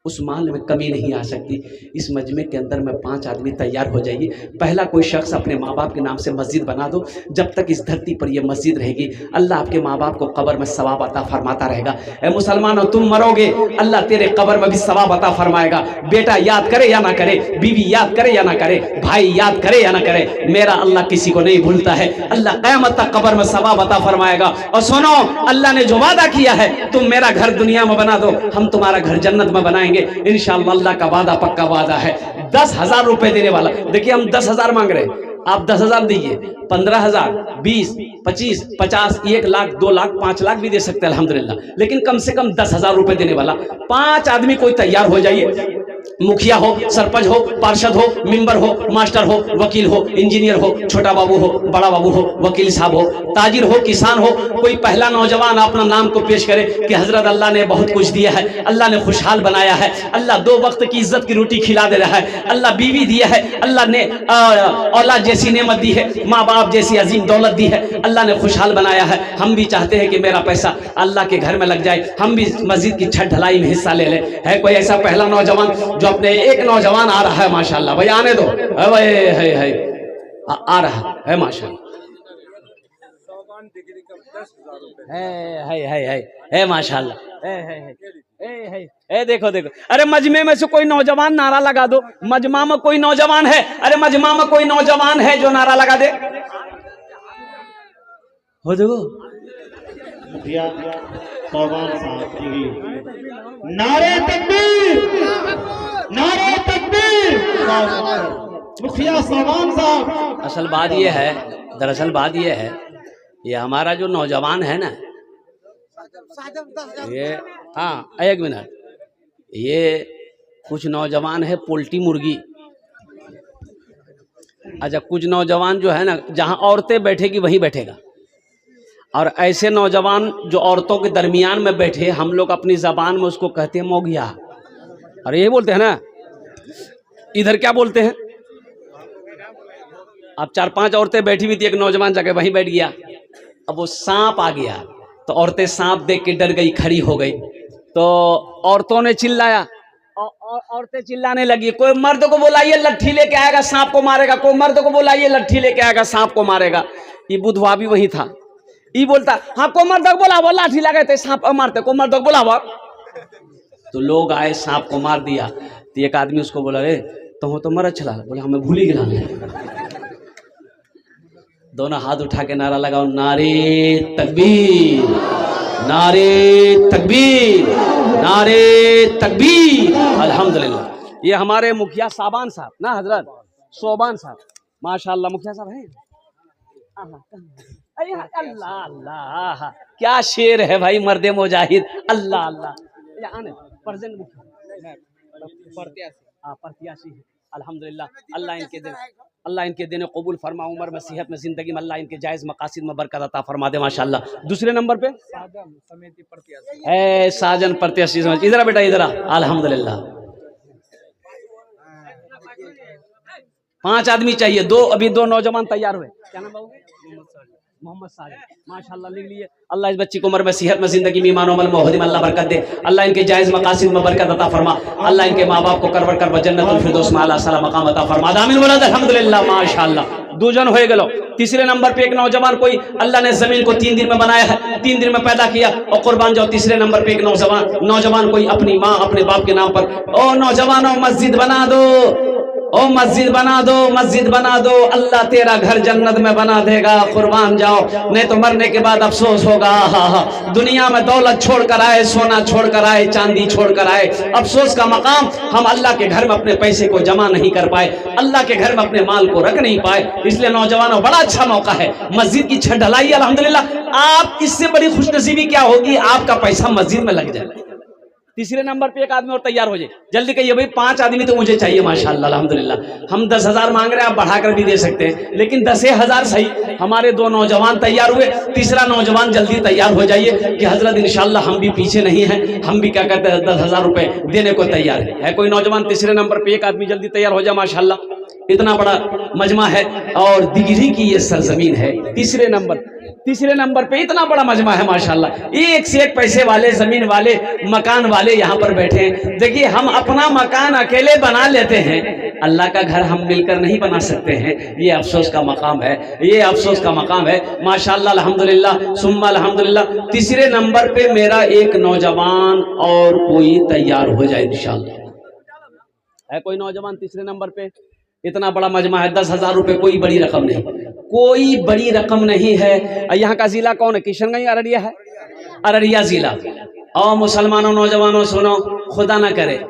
उस माल में कमी नहीं आ सकती। इस मजमे के अंदर में 5 आदमी तैयार हो जाइए। पहला कोई शख्स अपने माँ बाप के नाम से मस्जिद बना दो। जब तक इस धरती पर यह मस्जिद रहेगी, अल्लाह आपके माँ बाप को कब्र में सवाब अता फरमाता रहेगा। ए मुसलमानों, तुम मरोगे, अल्लाह तेरे कब्र में भी सवाब अता फरमाएगा। बेटा याद करे या ना करे, बीवी याद करे या ना करे, भाई याद करे या ना करे, मेरा अल्लाह किसी को नहीं भूलता है। अल्लाह क़यामत तक कब्र में सवाब अता फरमाएगा। और सुनो, अल्लाह ने जो वादा किया है, तुम मेरा घर दुनिया में बना दो, हम तुम्हारा घर जन्नत में बनाएंगे इंशाअल्लाह। अल्लाह का वादा पक्का वादा है। 10,000 रुपए देने वाला। देखिए, हम 10,000 मांग रहे हैं, आप 10,000 दीजिए, 15,000, 20, 25, 50, 1 लाख, 2 लाख, 5 लाख भी दे सकते हैं अल्हम्दुलिल्लाह, लेकिन कम से कम 10,000 रुपए देने वाला 5 आदमी कोई तैयार हो जाइए। मुखिया हो, सरपंच हो, पार्षद हो, मेंबर हो, मास्टर हो, वकील हो, इंजीनियर हो, छोटा बाबू हो, बड़ा बाबू हो, वकील साहब हो, ताजिर हो, किसान हो, कोई पहला नौजवान अपना नाम को पेश करे कि हजरत अल्लाह ने बहुत कुछ दिया है, अल्लाह ने खुशहाल बनाया है, अल्लाह 2 वक्त की इज्जत की रोटी खिला दे रहा है, अल्लाह बीवी दिया है, अल्लाह ने औलाद जैसी नेमत दी है, माँ बाप जैसी अजीम दौलत दी है, अल्लाह ने खुशहाल बनाया है। हम भी चाहते हैं कि मेरा पैसा अल्लाह के घर में लग जाए, हम भी मस्जिद की छत ढलाई में हिस्सा ले लें। है कोई ऐसा पहला नौजवान? जो अपने एक नौजवान आ रहा है माशाल्लाह, भाई आने दो, है आ रहा है माशाल्लाह, है माशाल्लाह, है देखो, अरे मजमे में से कोई नौजवान नारा लगा दो। मजमा में कोई नौजवान है? अरे मजमा में कोई नौजवान है जो नारा लगा दे? हो देखो, नारे तकबीर, नारे तकबीर, मुखिया सामान साहब। असल बात ये है, दरअसल बात ये है, ये हमारा जो नौजवान है ना, ये, हाँ 1 मिनट, ये कुछ नौजवान है पोल्ट्री मुर्गी। अच्छा, कुछ नौजवान जो है ना, जहाँ औरतें बैठेगी वहीं बैठेगा, और ऐसे नौजवान जो औरतों के दरमियान में बैठे, हम लोग अपनी ज़बान में उसको कहते हैं मोगिया। अरे यही बोलते हैं ना, इधर क्या बोलते हैं? अब 4-5 औरतें बैठी हुई थी, एक नौजवान जाके वहीं बैठ गया। अब वो सांप आ गया, तो औरतें सांप देख के डर गई, खड़ी हो गई। तो औरतों ने चिल्लाया, औरतें चिल्लाने लगी, कोई मर्द को बुलाइए, लट्ठी लेके आएगा, सांप को मारेगा। कोई मर्द को बुलाइए, लट्ठी लेके आएगा, सांप को मारेगा। ये बुधवा भी वही था, ये बोलता, हाँ को मर्द को बुलावा, लाठी लगाते सांप मारते, को मर्द को बुलावा। तो लोग आए, सांप को मार दिया। तो एक आदमी उसको बोला, रे तो मर चला, बोले हमें भूल ही गिला। दोनों हाथ उठा के नारा लगाओ, नारे तकबीर, नारे तकबीर, नारे तकबीर। अल्हम्दुलिल्लाह। ये हमारे मुखिया साबान साहब ना, हजरत सोबान साहब, माशाल्लाह मुखिया साहब हैं। अल्लाह अल्लाह, क्या शेर है भाई, मर्दे मुजाहिद। अल्लाह अल्लाह। प्रेजेंट प्रत्याशी है अल्हम्दुलिल्लाह। अल्लाह इनके दिन कबूल फरमा, उम्र में, सेहत में, जिंदगी में अल्लाह इनके जायज़ मकासिद में बरकत अता फरमा दे माशाल्लाह। दूसरे नंबर पे साजन प्रत्याशी, इधर बेटा इधर। अल्हम्दुलिल्लाह 5 आदमी चाहिए, 2 अभी 2 नौजवान तैयार हुए। क्या नाम बाबू? मोहम्मद साजिद, माशाल्लाह लिख लिए। अल्लाह इस बच्ची को उम्र में, सेहत में, जिंदगी में, ईमान अमल में, ओहदे में अल्लाह बरकत दे। अल्लाह इनके जायज़ मकासिद में बरकत अता फरमा। अल्लाह इनके माँ बाप को करवर कर जन्नतुल फिरदौस में आला साला मकाम अता फरमा। आमीन बोला अल्हम्दुलिल्लाह माशाल्लाह। 2 जन हो गए। तीसरे नंबर पे एक नौजवान, कोई अल्लाह ने जमीन को 3 दिन में बनाया है, 3 दिन में पैदा किया, और कुर्बान जाओ। तीसरे नंबर पे एक नौजवान कोई अपनी माँ, अपने बाप के नाम पर, ओ नौजवानों मस्जिद बना दो, ओ मस्जिद बना दो, मस्जिद बना दो, अल्लाह तेरा घर जन्नत में बना देगा, कुर्बान जाओ, नहीं तो मरने के बाद अफसोस होगा। दुनिया में दौलत छोड़कर आए, सोना छोड़कर आए, चांदी छोड़कर आए, अफसोस का मकाम, हम अल्लाह के घर में अपने पैसे को जमा नहीं कर पाए, अल्लाह के घर में अपने माल को रख नहीं पाए। इसलिए नौजवानों, बड़ा अच्छा मौका है, मस्जिद की छत ढलाई अल्हम्दुलिल्लाह। आप इससे बड़ी खुशनसीबी क्या होगी, आपका पैसा मस्जिद में लग जाए। तीसरे नंबर पे एक आदमी और तैयार हो जाए, जल्दी कहिए भाई 5 आदमी तो मुझे चाहिए माशाल्लाह अल्हम्दुलिल्लाह। हम 10,000 मांग रहे हैं, आप बढ़ाकर भी दे सकते हैं, लेकिन 10,000 सही। हमारे 2 नौजवान तैयार हुए, तीसरा नौजवान जल्दी तैयार हो जाइए कि हजरत इंशाल्लाह हम भी पीछे नहीं हैं, हम भी क्या कहते हैं 10,000 रुपए देने को तैयार है कोई नौजवान? तीसरे नंबर पे एक आदमी जल्दी तैयार हो जाए माशाल्लाह। इतना बड़ा मजमा है और दिगरी की ये सरजमीन है। तीसरे नंबर पे इतना बड़ा मजमा है माशाल्लाह, एक से एक पैसे वाले, जमीन वाले, मकान वाले यहाँ पर बैठे हैं। देखिए, हम अपना मकान अकेले बना लेते हैं, अल्लाह का घर हम मिलकर नहीं बना सकते हैं। ये अफसोस का मकाम है, ये अफसोस का मकाम है माशाल्लाह अल्हम्दुलिल्लाह सुम्मा अल्हम्दुलिल्लाह। तीसरे नंबर पे मेरा एक नौजवान और कोई तैयार हो जाए इंशाल्लाह। है कोई नौजवान तीसरे नंबर पे? इतना बड़ा मजमा है, 10,000 रुपए कोई बड़ी रकम नहीं, कोई बड़ी रकम नहीं है। यहाँ का जिला कौन है? किशनगंज, अररिया है, अररिया जिला। और मुसलमानों, नौजवानों सुनो, खुदा ना करे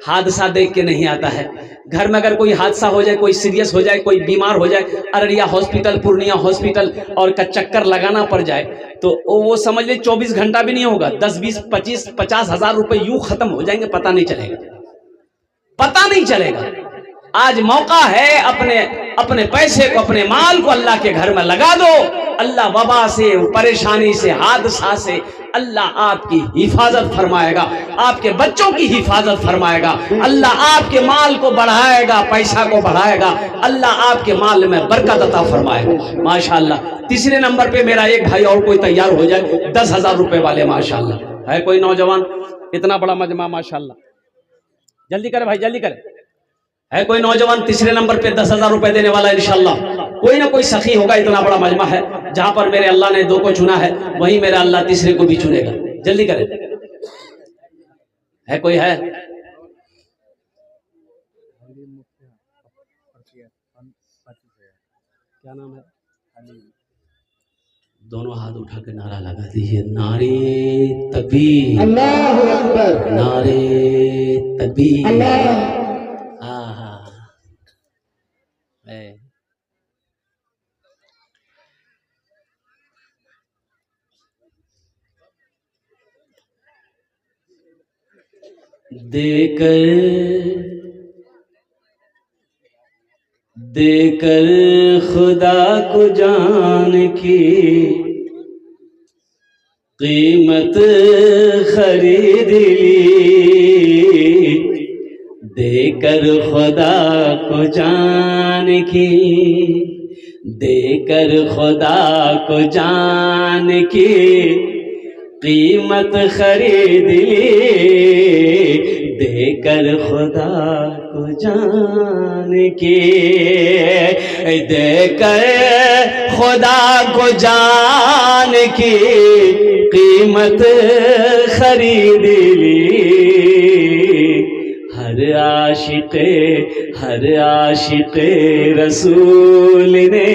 हादसा देख के नहीं आता है। घर में अगर कोई हादसा हो जाए, कोई सीरियस हो जाए, कोई बीमार हो जाए, अररिया हॉस्पिटल, पूर्णिया हॉस्पिटल और का चक्कर लगाना पड़ जाए, तो वो समझ ले 24 घंटा भी नहीं होगा, 10, 20, 25, 50,000 रुपए यूं खत्म हो जाएंगे, पता नहीं चलेगा। आज मौका है, अपने पैसे को, अपने माल को अल्लाह के घर में लगा दो। अल्लाह वबा से, परेशानी से, हादसा से अल्लाह आपकी हिफाजत फरमाएगा, आपके बच्चों की हिफाजत फरमाएगा, अल्लाह आपके माल को बढ़ाएगा, पैसा को बढ़ाएगा, अल्लाह आपके माल में बरकत अता फरमाएगा माशाल्लाह। तीसरे नंबर पे मेरा एक भाई और कोई तैयार हो जाए, 10,000 रुपए वाले माशाल्लाह। है कोई नौजवान? इतना बड़ा मजमा माशाल्लाह, जल्दी करे भाई, जल्दी करे। है कोई नौजवान तीसरे नंबर पे 10,000 रुपए देने वाला इंशाल्लाह? कोई ना कोई सखी होगा, इतना बड़ा मजमा है, जहां पर मेरे अल्लाह ने 2 को चुना है, वहीं मेरा अल्लाह तीसरे को भी चुनेगा। जल्दी करें। है कोई? है क्या नाम है? दोनों हाथ उठा के नारा लगा दीजिए, नारे तकबीर, अल्लाहु अकबर, नारे तकबीर। देकर खुदा को जान की कीमत खरीद ली, देकर खुदा को जान की, देकर खुदा को जान की कीमत खरीद ली, देकर खुदा को जान की, देकर खुदा को जान की कीमत खरीद ली। हर आशिक़ रसूल ने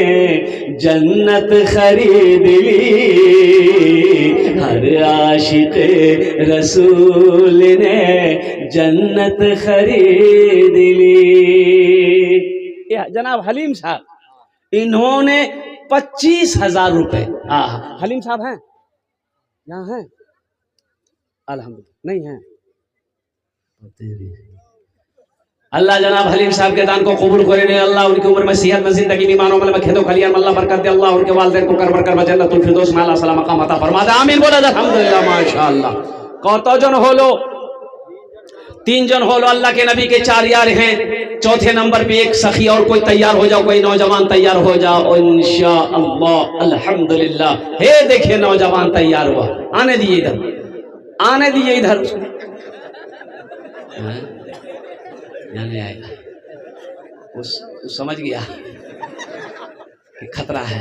जन्नत खरीद ली, हर आशिक़ रसूल ने जन्नत खरीद ली। जनाब हलीम साहब, इन्होंने 25,000 रुपए। हलीम साहब हैं यहाँ? हैं अल्हम्दुलिल्लाह? नहीं हैं। अल्लाह जनाब हलीम साहब के दान को कबूल करे, अल्लाह उनकी उम्र में सेहत में जिंदगी में मानो में खेतों खलियान अल्लाह बरकत दे, अल्लाह उनके वालिदैन को कर कर जन्नतुल फिरदौस में अल्लाह सलाम मकाम अता फरमा दे। आमीन बोला अल्हम्दुलिल्लाह माशाअल्लाह। कौतो जन हो लो? 3 जन हो लो। अल्लाह के नबी के 4 यार हैं। चौथे नंबर पे एक सखी और कोई तैयार हो जाओ, कोई नौजवान तैयार हो जाओ इंशाअल्लाह अल्हम्दुलिल्लाह। हे देखिए नौजवान तैयार हुआ, आने दिए इधर, आने दिए इधर। नहीं आएगा, उस समझ गया कि खतरा है।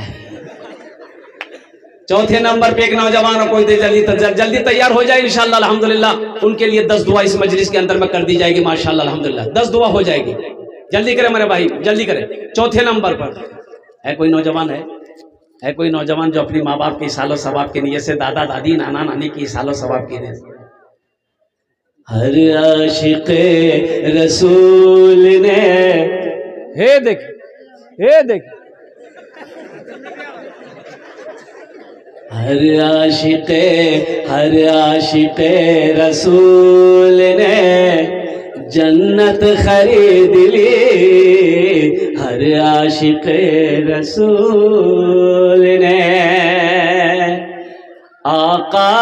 चौथे नंबर पे एक नौजवान और कोई जल्दी तैयार हो जाए इंशाअल्लाह अल्हम्दुलिल्लाह। उनके लिए 10 दुआ इस मजलिस के अंदर में कर दी जाएगी माशाअल्लाह अल्हम्दुलिल्लाह। 10 दुआ हो जाएगी। जल्दी करें मेरे भाई, जल्दी करें। चौथे नंबर पर है कोई नौजवान, है कोई नौजवान जो अपनी माँ बाप की सालो सवाब की नीयत से, दादा दादी नाना नानी की सालो सवाब की नीयत से, हर आशिक़ रसूल ने, हे देख हर आशिक़ रसूल ने जन्नत खरीद ली, हर आशिक़ रसूल ने। आका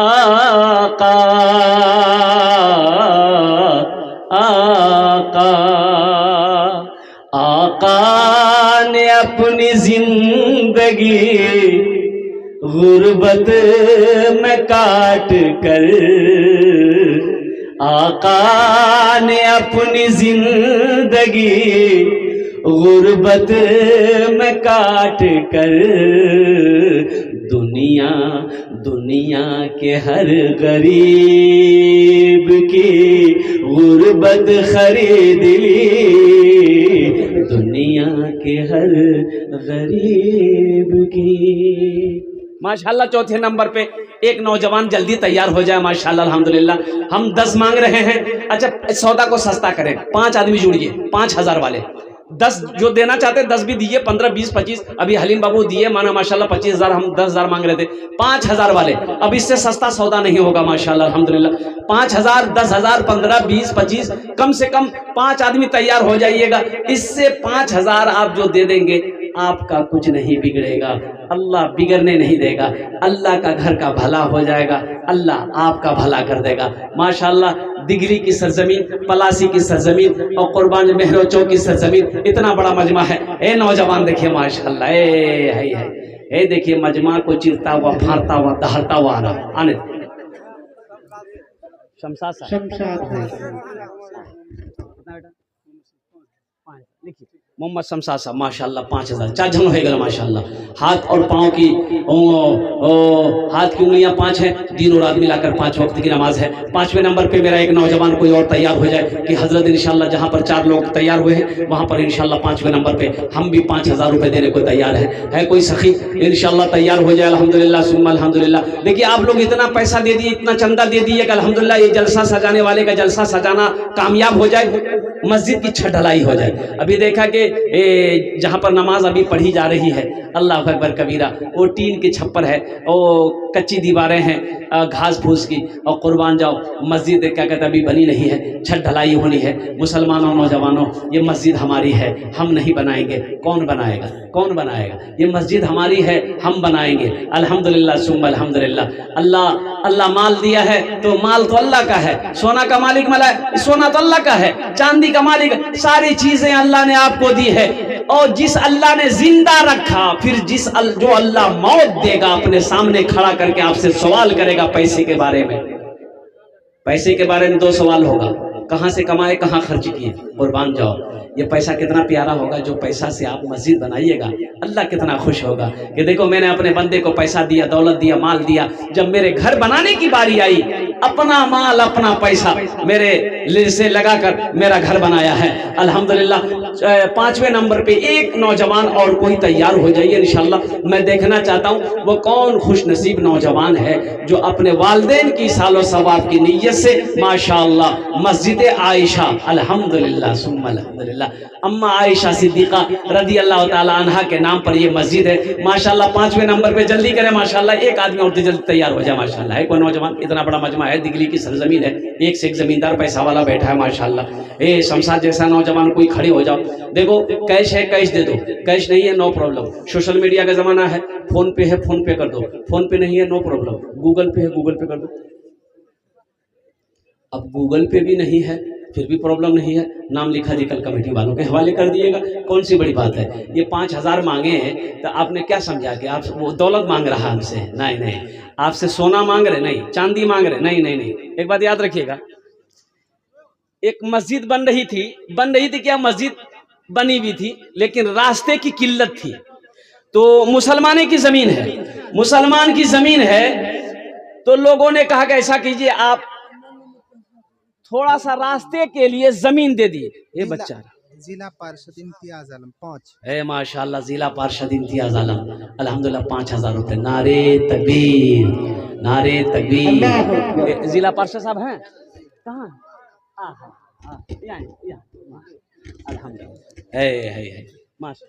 आका आका आका ने अपनी जिंदगी गुर्बत में काट कर, आका ने अपनी जिंदगी गुर्बत में काट कर, दुनिया के हर गरीब की गुर्बत खरीद ली, दुनिया के हर गरीब की। माशाल्लाह चौथे नंबर पे एक नौजवान जल्दी तैयार हो जाए, माशाल्लाह अल्हम्दुलिल्लाह। हम 10 मांग रहे हैं। अच्छा सौदा को सस्ता करें, 5 आदमी जुड़िए, 5000 वाले 10 जो देना चाहते 10 भी दिए, 15 20 25 अभी हलीम बाबू दिए, माना माशाल्लाह 25,000, हम 10,000 मांग रहे थे, 5,000 वाले। अब इससे सस्ता सौदा नहीं होगा माशाल्लाह अल्हम्दुलिल्लाह। 5,000 10,000 15 20 25 कम से कम 5 आदमी तैयार हो जाइएगा। इससे 5,000 आप जो दे देंगे आपका कुछ नहीं बिगड़ेगा, अल्लाह बिगड़ने नहीं देगा, अल्लाह का घर का भला हो जाएगा, अल्लाह आपका भला कर देगा माशाल्लाह। दिगली की सरजमीन, पलासी की सरजमीन और कुर्बान मेहरो चौक की सरजमीन, इतना बड़ा मजमा है। ए नौजवान देखिए माशाल्लाह, ए देखिए मजमा को चिरता हुआ, फाड़ता हुआ, दहाड़ता हुआ आने लिखिए मोहम्मद शमशाद साहब माशाल्लाह 5,000 चार जन हो गए माशाल्लाह। हाथ और पाँव की हाथ की उंगलियां 5 हैं, दिन और रात मिलाकर 5 वक्त की नमाज है। 5वें नंबर पे मेरा एक नौजवान कोई और तैयार हो जाए कि हजरत इंशाल्लाह जहां पर 4 लोग तैयार हुए हैं वहां पर इंशाल्लाह 5वें नंबर पे हम भी 5,000 रुपए देने को तैयार है कोई सखी इंशाल्लाह तैयार हो जाए अल्हम्दुलिल्लाह सुम्मा अल्हम्दुलिल्लाह। देखिए आप लोग इतना पैसा दे दिए, इतना चंदा दे दिए कि अल्हम्दुलिल्लाह ये जलसा सजाने वाले का जलसा सजाना कामयाब हो जाए, मस्जिद की छत ढलाई हो जाए। अभी देखा कि जहाँ पर नमाज अभी पढ़ी जा रही है, अल्लाह अकबर कबीरा, वो टीन के छप्पर है, वो कच्ची दीवारें हैं घास फूस की, और कुर्बान जाओ मस्जिद क्या कहते अभी बनी नहीं है, छत ढलाई होनी है। मुसलमानों नौजवानों ये मस्जिद हमारी है, हम नहीं बनाएंगे, कौन बनाएगा, कौन बनाएगा? ये मस्जिद हमारी है, हम बनाएंगे अल्हम्दुलिल्लाह सुम्मा अल्हम्दुलिल्लाह। अल्लाह माल दिया है तो माल तो अल्लाह का है, सोना का मालिक सोना तो अल्लाह का है, चांदी का मालिक, सारी चीजें अल्लाह ने आपको दी है। और जिस अल्लाह ने जिंदा रखा, फिर जो अल्लाह मौत देगा अपने सामने खड़ा करके आपसे सवाल करेगा पैसे के बारे में। पैसे के बारे में 2 सवाल होगा, कहां से कमाए, कहां खर्च किए। कुर्बान जाओ ये पैसा कितना प्यारा होगा, जो पैसा से आप मस्जिद बनाइएगा, अल्लाह कितना खुश होगा कि देखो मैंने अपने बंदे को पैसा दिया, दौलत दिया, माल दिया, जब मेरे घर बनाने की बारी आई अपना माल अपना पैसा मेरे लिए से लगाकर मेरा घर बनाया है अल्हम्दुलिल्लाह। 5वें नंबर पे एक नौजवान और कोई तैयार हो जाइए इंशाल्लाह। मैं देखना चाहता हूँ वो कौन खुश नसीब नौजवान है जो अपने वालिदैन की सालो सवाब की नीयत से माशाअल्लाह मस्जिद आयशा अल्हम्दुलिल्लाह सुम्मा अल्हम्दुलिल्लाह अम्मा आयशा सिद्दीका रदी अल्लाह ताला अन्हा के नाम पर ये मस्जिद है माशाल्लाह। 5वें नंबर पे जल्दी करें माशाल्लाह, एक आदमी और जल्दी तैयार हो जाए माशाल्लाह। है कोई नौजवान, इतना बड़ा मजमा है, दिगली की सरजमीन है, एक से एक जमींदार पैसा वाला बैठा है माशाल्लाह। ए शमशाद जैसा नौजवान कोई खड़े हो जाओ, देखो कैश है कैश दे दो, कैश नहीं है नो प्रॉब्लम, सोशल मीडिया का जमाना है, फोन पे है फोन पे कर दो, फोन पे नहीं है नो प्रॉब्लम, गूगल पे है गूगल पे कर दो। अब गूगल पे भी नहीं है फिर भी प्रॉब्लम नहीं है, नाम लिखा जी कल कमेटी वालों के हवाले कर दिएगा, कौन सी बड़ी बात है। ये 5,000 मांगे हैं तो आपने क्या समझा कि आप वो दौलत मांग रहा हमसे? नहीं नहीं, आपसे सोना मांग रहे, नहीं चांदी मांग रहे, नहीं नहीं नहीं। एक बात याद रखिएगा, एक मस्जिद बन रही थी क्या, मस्जिद बनी भी थी लेकिन रास्ते की किल्लत थी। तो मुसलमाने की जमीन है, मुसलमान की जमीन है, तो लोगों ने कहा कि ऐसा कीजिए आप थोड़ा सा रास्ते के लिए जमीन दे दी। ये बच्चा जिला पार्षद इम्तियाज आलम 5। है माशाल्लाह, जिला पार्षद इम्तियाज आलम अल्हम्दुलिल्लाह 5000 रुपए। नारे तकबीर, नारे तकबीर। जिला पार्षद साहब हैं कहाँ? अल्हम्दुलिल्लाह है माशा।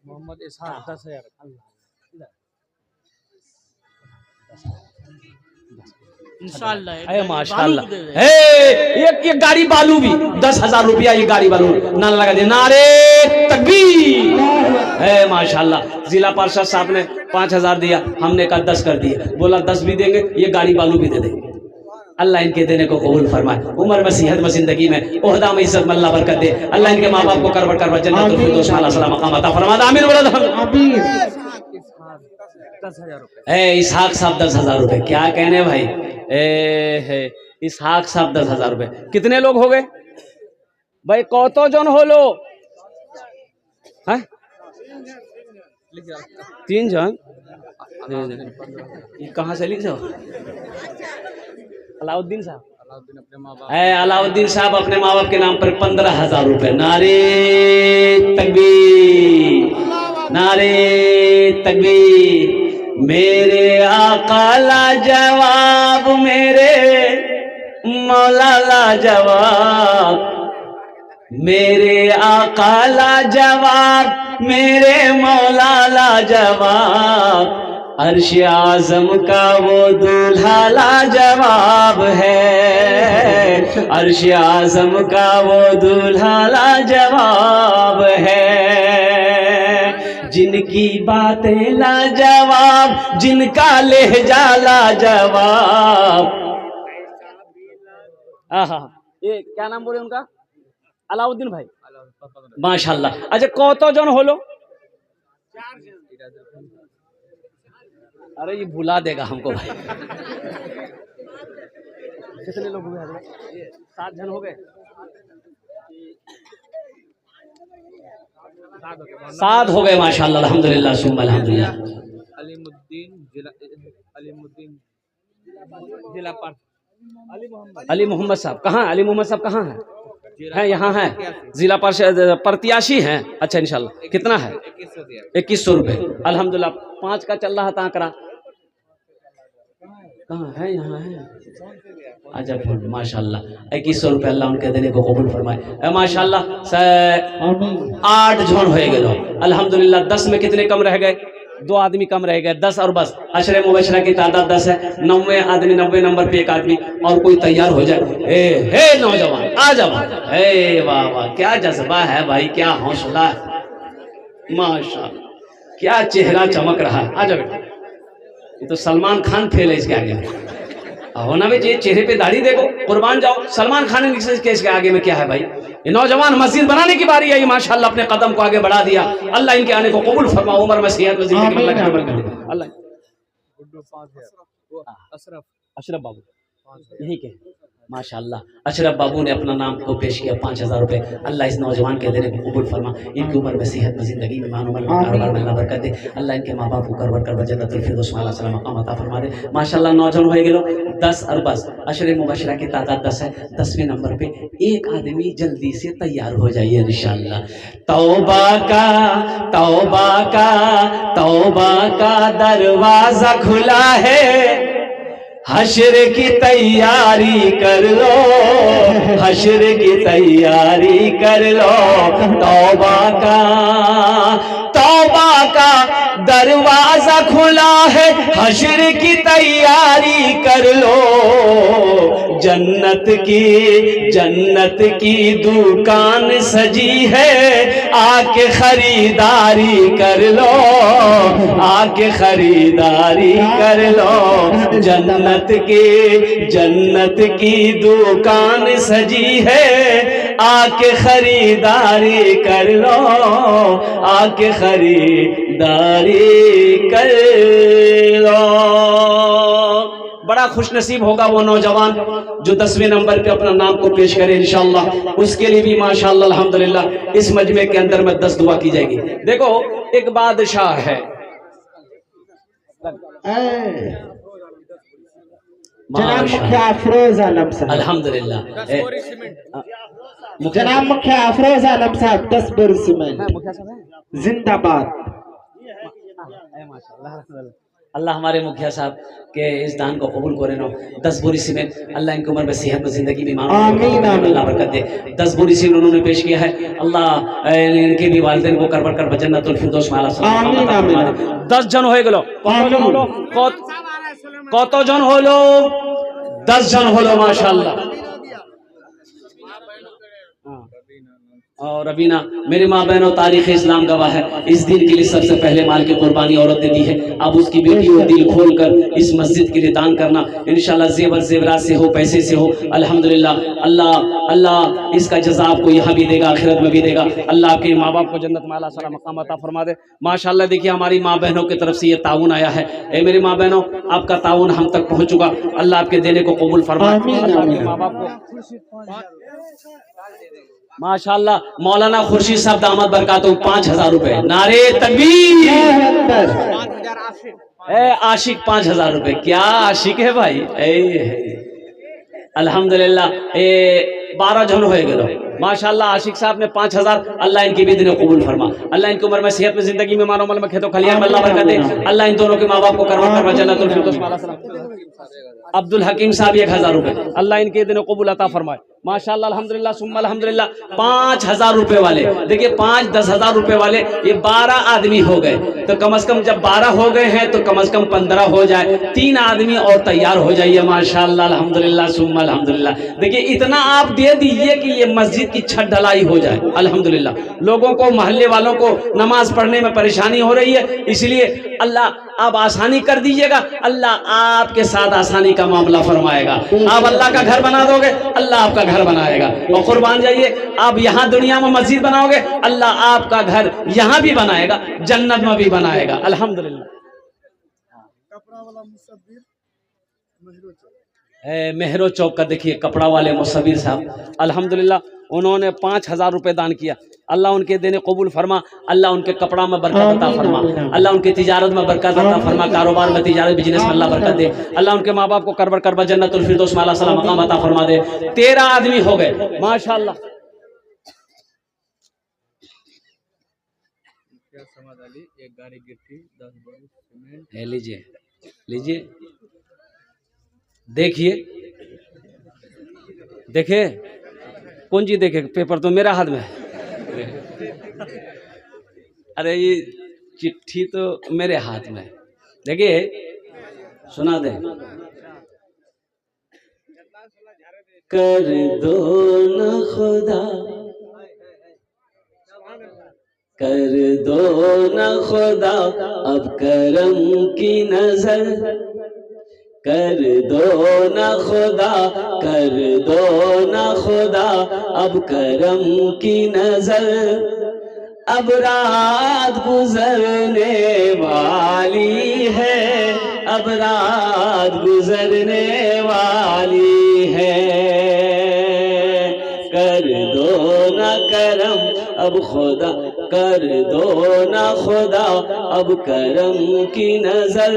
मोहम्मद इसहाक 10,000। इंशाल्लाह माशाल्लाह है। ये गाड़ी बालू भी 10,000 रुपया, ये गाड़ी बालू ना लगा दे। नारे तकबीर है माशाल्लाह। जिला पार्षद साहब ने 5,000 दिया, हमने कहा 10 कर दिए। बोला 10 भी देंगे, ये गाड़ी बालू भी दे देंगे। अल्लाह इनके देने को कबूल फरमाए, उम्र में सेहत में जिंदगी में ओहदा में इज्जत में अल्लाह बरकत दे। अल्लाह इनके माँ बाप को करवट करवट जन्नतुल फिरदौस में आला मकाम अता फरमा। आमीन आमीन। 10,000 रुपए। ए इसहाक साहब 10,000 रुपए, क्या कहने भाई। है इसहाक साहब 10,000 रुपए। कितने लोग हो गए भाई? कौतो जन हो लो हैं? 3 जन। ये कहाँ से लिख जाओ? अलाउद्दीन साहब। अलाउद्दीन साहब अपने माँ बाप के नाम पर 15,000 रुपए। नारे तकबीर, नारे तकबीर। मेरे आका ला जवाब, मेरे मौला ला जवाब, मेरे आका ला जवाब, मेरे मौला ला जवाब। अर्श आजम का वो दूल्हा ला जवाब है, अर्श आजम का वो दूल्हा ला जवाब है। जिनकी बातें ला जवाब, जिनका लहजा ला जवाब। आहा, ये क्या नाम बोले उनका? अलाउद्दीन भाई माशाल्लाह। अच्छा कौतो जन हो लो? अरे ये भुला देगा हमको भाई। कितने लोग हुए हजरत? 7 जन हो गए। 7 हो गए माशाल्लाह अल्हम्दुलिल्लाह सुम्मा अल्हम्दुलिल्लाह। अलीमुद्दीन जिला पार्षद अली मोहम्मद साहब कहाँ? अली मोहम्मद साहब कहाँ है? यहाँ है, जिला पार्षद प्रत्याशी हैं। अच्छा इंशाल्लाह। कितना है? 2100 रुपए अल्हम्दुलिल्लाह। 5 का चल रहा था आंकड़ा। कहाँ है? यहाँ है। अच्छा फिर माशाल्लाह 2100 रुपए अल्लाह उनके देने को कबूल फरमाए माशाल्लाह। 8 जन हो गए अल्हम्दुलिल्लाह। 10 में कितने कम रह गए? 2 आदमी कम रह गए। 10 और बस अशरे मुबशरा की तादाद 10 है। 90 आदमी, 90 नंबर पे एक आदमी और कोई तैयार हो जाए। हे नौजवान आ जाओ। हे वाह वाह, क्या जज्बा है भाई, क्या हौसला है माशाल्लाह, क्या चेहरा चमक रहा है। आ जाओ बेटा, ये तो सलमान खान फेल है इसके आगे। होना भी चाहिए, चेहरे पे दाढ़ी देखो, कुर्बान जाओ। सलमान खान के इसके आगे में क्या है भाई? ये नौजवान मस्जिद बनाने की बारी आई माशाल्लाह, अपने कदम को आगे बढ़ा दिया। अल्लाह इनके आने को कबूल फरमा, उम्र में सेहत में जिंदगी में अल्लाह। अशरफ बाबू यही के माशाल्लाह। अशरफ बाबू ने अपना नाम को पेश किया 5000 रुपए। अल्लाह इस नौजवान के देने को कबूल फरमा, इनकी उम्र में सेहत में जिंदगी में मान उम्र में कारोबार में अल्लाह बरकत दे। अल्लाह इनके माँ बाप को करवर कर जन्नतुल फिरदौस में आला मकाम अता फरमा दे माशाल्लाह। नौजवान हो गेलो 10 और बस अशरे मुबशरा की तादाद 10 है। 10वें नंबर पे एक आदमी जल्दी से तैयार हो जाइए इंशाल्लाह। तौबा का तौबा का तौबा का दरवाजा खुला है, हश्र की तैयारी कर लो, हश्र की तैयारी कर लो। तौबा का दरवाजा खुला है, हश्र की तैयारी कर लो। जन्नत की दुकान सजी है, आके खरीदारी कर लो, आके खरीदारी कर लो। जन्नत की दुकान सजी है, आके खरीदारी कर लो, आके खरीदारी कर लो। बड़ा खुशनसीब होगा वो नौजवान जो 10वें नंबर पे अपना नाम को पेश करे इंशाअल्लाह। उसके लिए भी माशाअल्लाह अल्हम्दुलिल्लाह इस मजमे के अंदर में 10 दुआ की जाएगी। देखो एक बादशाह है, जनाब माशा मुखिया अफरोज आलम साहब। अल्हम्दुलिल्लाह। बोरी सीमेंट जनाब मुखिया अफरोज आलम साहब 10 बोरी सीमेंट जिंदाबाद। अल्लाह हमारे मुखिया साहब के इस दान को कबूल करे नो। 10 बोरी सीमेंट, अल्लाह इनकी उम्र में सेहत में जिंदगी में आमीन, आमीन। अल्लाह बरकत दे। 10 बोरी सीमेंट उन्होंने पेश किया है। अल्लाह इनके भी वालिदैन को करबर कर जन्नतुल फिरदौस में आला आमीन, आमीन। 10 জন হয়ে গেল। কত জন হলো? 10 জন হলো माशाअल्लाह। और रबीना, मेरी माँ बहनों, तारीख इस्लाम गवाह है, इस दिन के लिए सबसे पहले माल की कुर्बानी औरत ने दी है। अब उसकी बेटी और दिल खोल कर इस मस्जिद के लिए दान करना इंशाल्लाह जेवर जेवरात से हो, पैसे से हो, अल्हम्दुलिल्लाह। अल्लाह अल्लाह इसका जज़ा आपको यहाँ भी देगा, आखिरत में भी देगा। अल्लाह आपके माँ बाप को जन्नत में आला सलाम मकाम अता फरमा दे। माशाअल्लाह देखिए हमारी माँ बहनों की तरफ से ये ताउन आया है। ए मेरी माँ बहनों, आपका ताउन हम तक पहुँच चुका। अल्लाह आपके देने को कबूल फरमाए। माँ बाप को माशाअल्लाह। मौलाना खुर्शीद साहब दामद बरकातहू 5000 रुपए। नारे तकबीर। आशिक 5000 रुपए। क्या आशिक है भाई। अल्हम्दुलिल्लाह 12 जन हो गए माशाअल्लाह। आशिक साहब ने 5000। अल्लाह इनकी भी दिन कबूल फरमा। अल्लाह इनकी उम्र में, सेहत में, जिंदगी में, मानो मल में, खेतों खलियान में अल्लाह बरकत दे। अल्लाह इन दोनों के माँ बाप को करवा जन्नतुल फिरदौस में आला सलाम। अब्दुल हकीम साहब 1000 रुपए। अल्लाह इनके दिन कबूल अता फरमाए माशाअल्लाह। अल्हम्दुलिल्लाह सुम्मा अल्हम्दुलिल्लाह। 5000 रुपए वाले देखिए, 5-10 हजार रुपए वाले ये 12 आदमी हो गए। तो कम से कम जब 12 हो गए हैं तो कम से कम 15 हो जाए। 3 आदमी और तैयार हो जाइए माशाअल्लाह। अल्हम्दुलिल्लाह सुम्मा अल्हम्दुलिल्लाह। देखिए इतना आप दे दीजिए कि ये मस्जिद की छत ढलाई हो जाए अल्हम्दुलिल्लाह। लोगों को, मोहल्ले वालों को नमाज पढ़ने में परेशानी हो रही है, इसलिए अल्लाह आप आसानी कर दीजिएगा। अल्लाह आपके साथ आसानी का मामला फरमाएगा। आप अल्लाह का घर बना दोगे, अल्लाह आपका घर बनाएगा। और कुर्बान जाइए, आप यहाँ दुनिया में मस्जिद बनाओगे, अल्लाह आपका घर यहाँ भी बनाएगा, जन्नत में भी बनाएगा अल्हम्दुलिल्लाह। मेहरो चौक का देखिए कपड़ा वाले मुसव्विर साहब अल्हम्दुलिल्लाह, उन्होंने 5000 रुपए दान किया। अल्लाह उनके देने कबूल फरमा। अल्लाह उनके कपड़ा में बरकत अता फरमा। अल्लाह उनकी तिजारत में बरकत अता फरमा। कारोबार में, तिजारत, बिजनेस में अल्लाह बरकत दे। अल्लाह उनके माँ बाप को करबर जन्नतुल फिरदौस में आला सलाम मकाम अता फरमा दे। 13 आदमी हो गए माशाअल्लाह। समाद अली, एक गाड़ी गिट्टी, 10 बोरी सीमेंट। लीजिए लीजिए, देखिए देखे कौन जी देखे, पेपर तो मेरा हाथ में है। अरे ये चिट्ठी तो मेरे हाथ में है। देखिए सुना दे। कर दो न खुदा, कर दो न खुदा अब करम की नजर, कर दो न खुदा, कर दो न खुदा अब करम की नजर। अब रात गुजरने वाली है, अब रात गुजरने वाली है। कर दो न करम अब खुदा, कर दो न खुदा अब करम की नजर।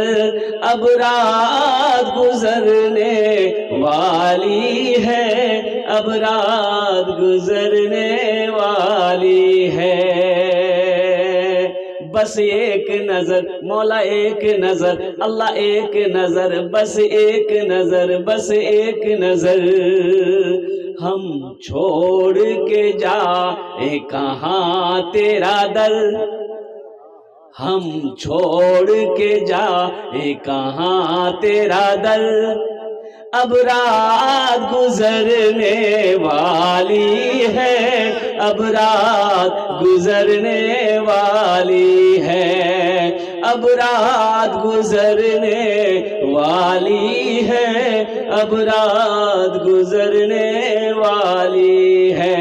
अब रात गुजरने वाली है, अब रात गुजरने वाली है। बस एक नजर मौला, एक नजर अल्लाह, एक नजर, बस एक नजर, बस एक नजर। हम छोड़ के जाए कहाँ तेरा दर, हम छोड़ के जाए कहाँ तेरा दर। अब रात गुजरने वाली है, अब रात गुजरने वाली है, अब रात गुजरने वाली है, अब रात गुजरने वाली है।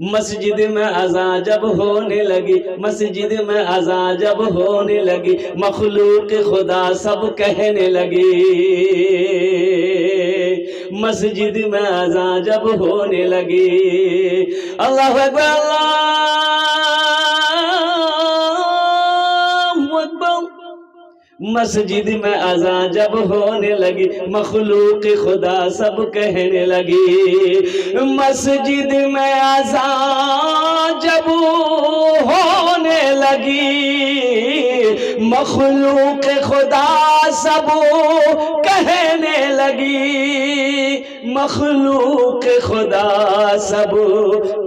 मस्जिद में अज़ान जब होने लगी, मस्जिद में अज़ान जब होने लगी, मखलूक खुदा सब कहने लगी। मस्जिद में अज़ान जब होने लगी, अल्लाहु अकबर, अल्लाहु अकबर, मस्जिद में अज़ान जब होने लगी मखलूक खुदा सब कहने लगी। मस्जिद में अज़ान जब होने लगी मखलूक खुदा सब कहने लगी। मखलूक खुदा सब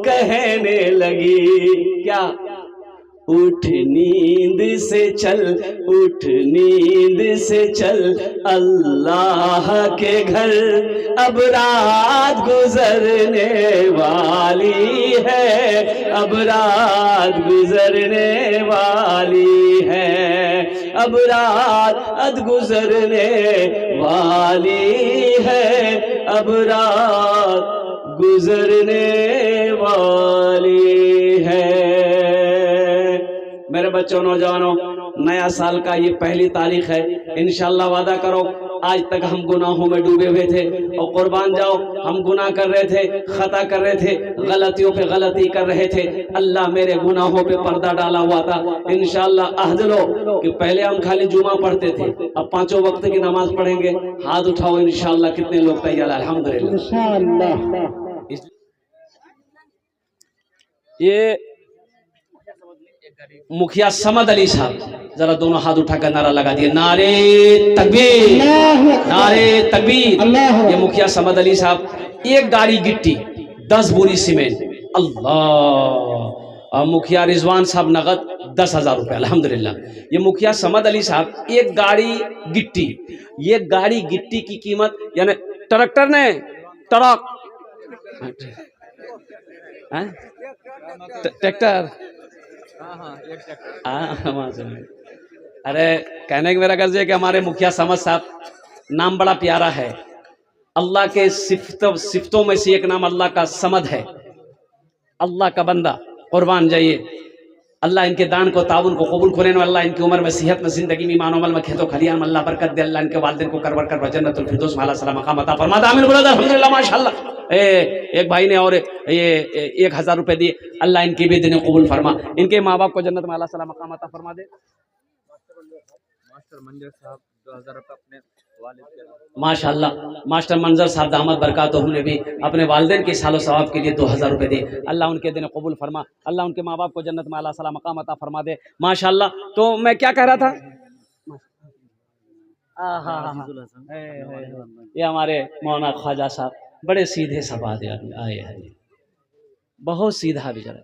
कहने लगी। क्या? उठ नींद से चल, उठ नींद से चल, अल्लाह के घर अब रात गुजरने वाली है, अब रात गुजरने वाली है, अब रात गुजरने वाली है, अब रात गुजरने वाली है। मेरे बच्चों, नौजवानों, नया साल का ये पहली तारीख है। इंशाअल्लाह वादा करो, आज तक हम गुनाहों में डूबे हुए थे और कुर्बान जाओ हम गुनाह कर रहे थे, खता कर रहे थे, गलतियों पे गलती कर रहे थे। अल्लाह मेरे गुनाहों पे पर्दा डाला हुआ था। इंशाअल्लाह अहद लो कि पहले हम खाली जुमा पढ़ते थे, अब 5 वक्त की नमाज पढ़ेंगे। हाथ उठाओ इंशाअल्लाह। कितने लोग तैयार? अल्हम्दुलिल्लाह। इंशाअल्लाह। ये मुखिया समद अली साहब, जरा दोनों हाथ उठाकर नारा लगा दिए, नारे तकबीर, नारे तकबीर। ये मुखिया समद अली साहब, एक गाड़ी गिट्टी 10 बोरी सीमेंट। अल्लाह। और मुखिया रिजवान साहब नगद 10,000 रुपये। अल्हम्दुलिल्लाह। ये मुखिया समद अली साहब, एक गाड़ी गिट्टी। ये गाड़ी गिट्टी की कीमत, यानी ट्रैक्टर ने ट्रक ट्रैक्टर। अरे कहने का मेरा गर्ज है कि हमारे मुखिया समद साहब नाम बड़ा प्यारा है। अल्लाह के सिफ्तों में से एक नाम अल्लाह का समद है, अल्लाह का बंदा। कुर्बान जाइए। अल्लाह इनके दान को, ताउन को कबूल करे। अल्लाह इनकी उम्र में, सेहत में, जिंदगी में, ईमान अमल में, खेतों खलियान में अल्लाह बरकत दे। अल्लाह इनके वालिदैन को करवर कर जन्नतुल फिरदौस में आला मकाम अता फरमा। आमीन बोलो अल्हम्दुलिल्लाह माशाअल्लाह। एक भाई ने और ये 1000 रुपए दिए। अल्लाह इनकी भी दिन कबूल फरमा, इनके माँ बाप को जन्नत में आला मकाम अता फरमा दे। मास्टर मंजर साहब 2000 रुपये अपने वालिद के। माशाअल्लाह। मास्टर मंजर साहब दामद बरकातहू ने भी अपने वालिदैन के सालो सवाब के लिए 2000 रुपए दिए। अल्लाह उनके दिन कबूल फरमा, अल्लाह उनके माँ बाप को जन्नत में आला सला मकाम अता फरमा दे। माशाअल्लाह। तो मैं क्या कह रहा था? ये हमारे मौलाना ख्वाजा साहब बड़े सीधे सवाल आए हैं, बहुत सीधा बेचारा।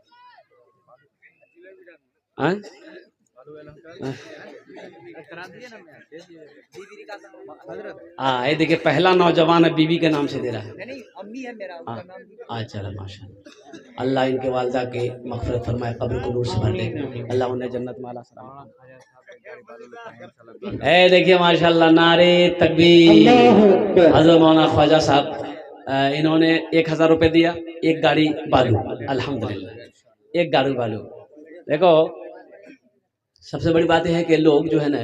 हाँ, ये देखिए पहला नौजवान है बीवी के नाम से दे रहा है। नहीं, अम्मी है मेरा, उनका नाम अच्छा माशाअल्लाह। अल्लाह इनके वालिदा के मग़फ़िरत फरमाए, कब्र को नूर से भर दे। अल्लाह उन्हें जन्नत में आला सलाम। ए देखिए माशाअल्लाह, नारे तकबीर। हज़रत मौलाना ख्वाजा साहब, इन्होंने 1000 रुपये दिया, एक गाड़ी बालू। अल्हम्दुलिल्लाह, एक गाड़ी बालू। देखो सबसे बड़ी बात यह है कि लोग जो है ना,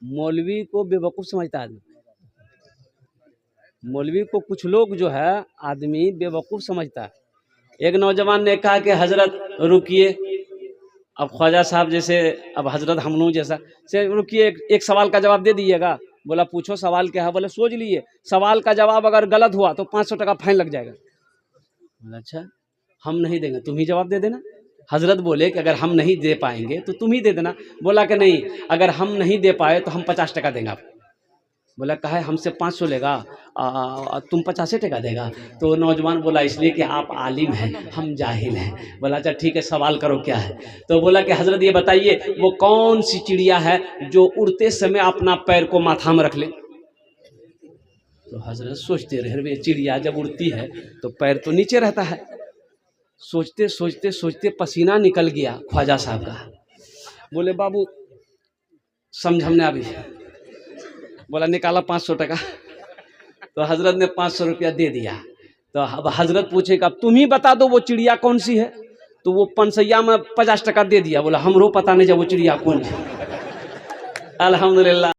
मौलवी को बेवकूफ़ समझता है आदमी। मौलवी को कुछ लोग जो है आदमी बेवकूफ़ समझता है। एक नौजवान ने कहा कि हजरत रुकिए। अब ख्वाजा साहब जैसे, अब हजरत हमनू जैसा से रुकिए, एक सवाल का जवाब दे दीजिएगा। बोला पूछो सवाल क्या है? बोले सोच लिए, सवाल का जवाब अगर गलत हुआ तो 500 टका फाइन लग जाएगा। बोला अच्छा हम नहीं देंगे, तुम ही जवाब दे देना। हजरत बोले कि अगर हम नहीं दे पाएंगे तो तुम ही दे देना। बोला कि नहीं, अगर हम नहीं दे पाए तो हम 50 टका देंगे आपको। बोला कहा है हमसे 500 लेगा, तुम 50 टका देगा। तो नौजवान बोला इसलिए कि आप आलिम हैं, हम जाहिल हैं। बोला अच्छा ठीक है, सवाल करो क्या है? तो बोला कि हजरत ये बताइए वो कौन सी चिड़िया है जो उड़ते समय अपना पैर को माथा में रख ले? तो हजरत सोचते रहे, चिड़िया जब उड़ती है तो पैर तो नीचे रहता है। सोचते सोचते सोचते पसीना निकल गया ख्वाजा साहब का। बोले बाबू समझ हमने अभी। बोला निकाला 500 टका। तो हजरत ने 500 रुपया दे दिया। तो अब हजरत पूछे कि अब तुम ही बता दो वो चिड़िया कौन सी है? तो वो पंसैया में 50 टका दे दिया। बोला हमरो पता नहीं जब वो चिड़िया कौन है। अल्हम्दुलिल्लाह।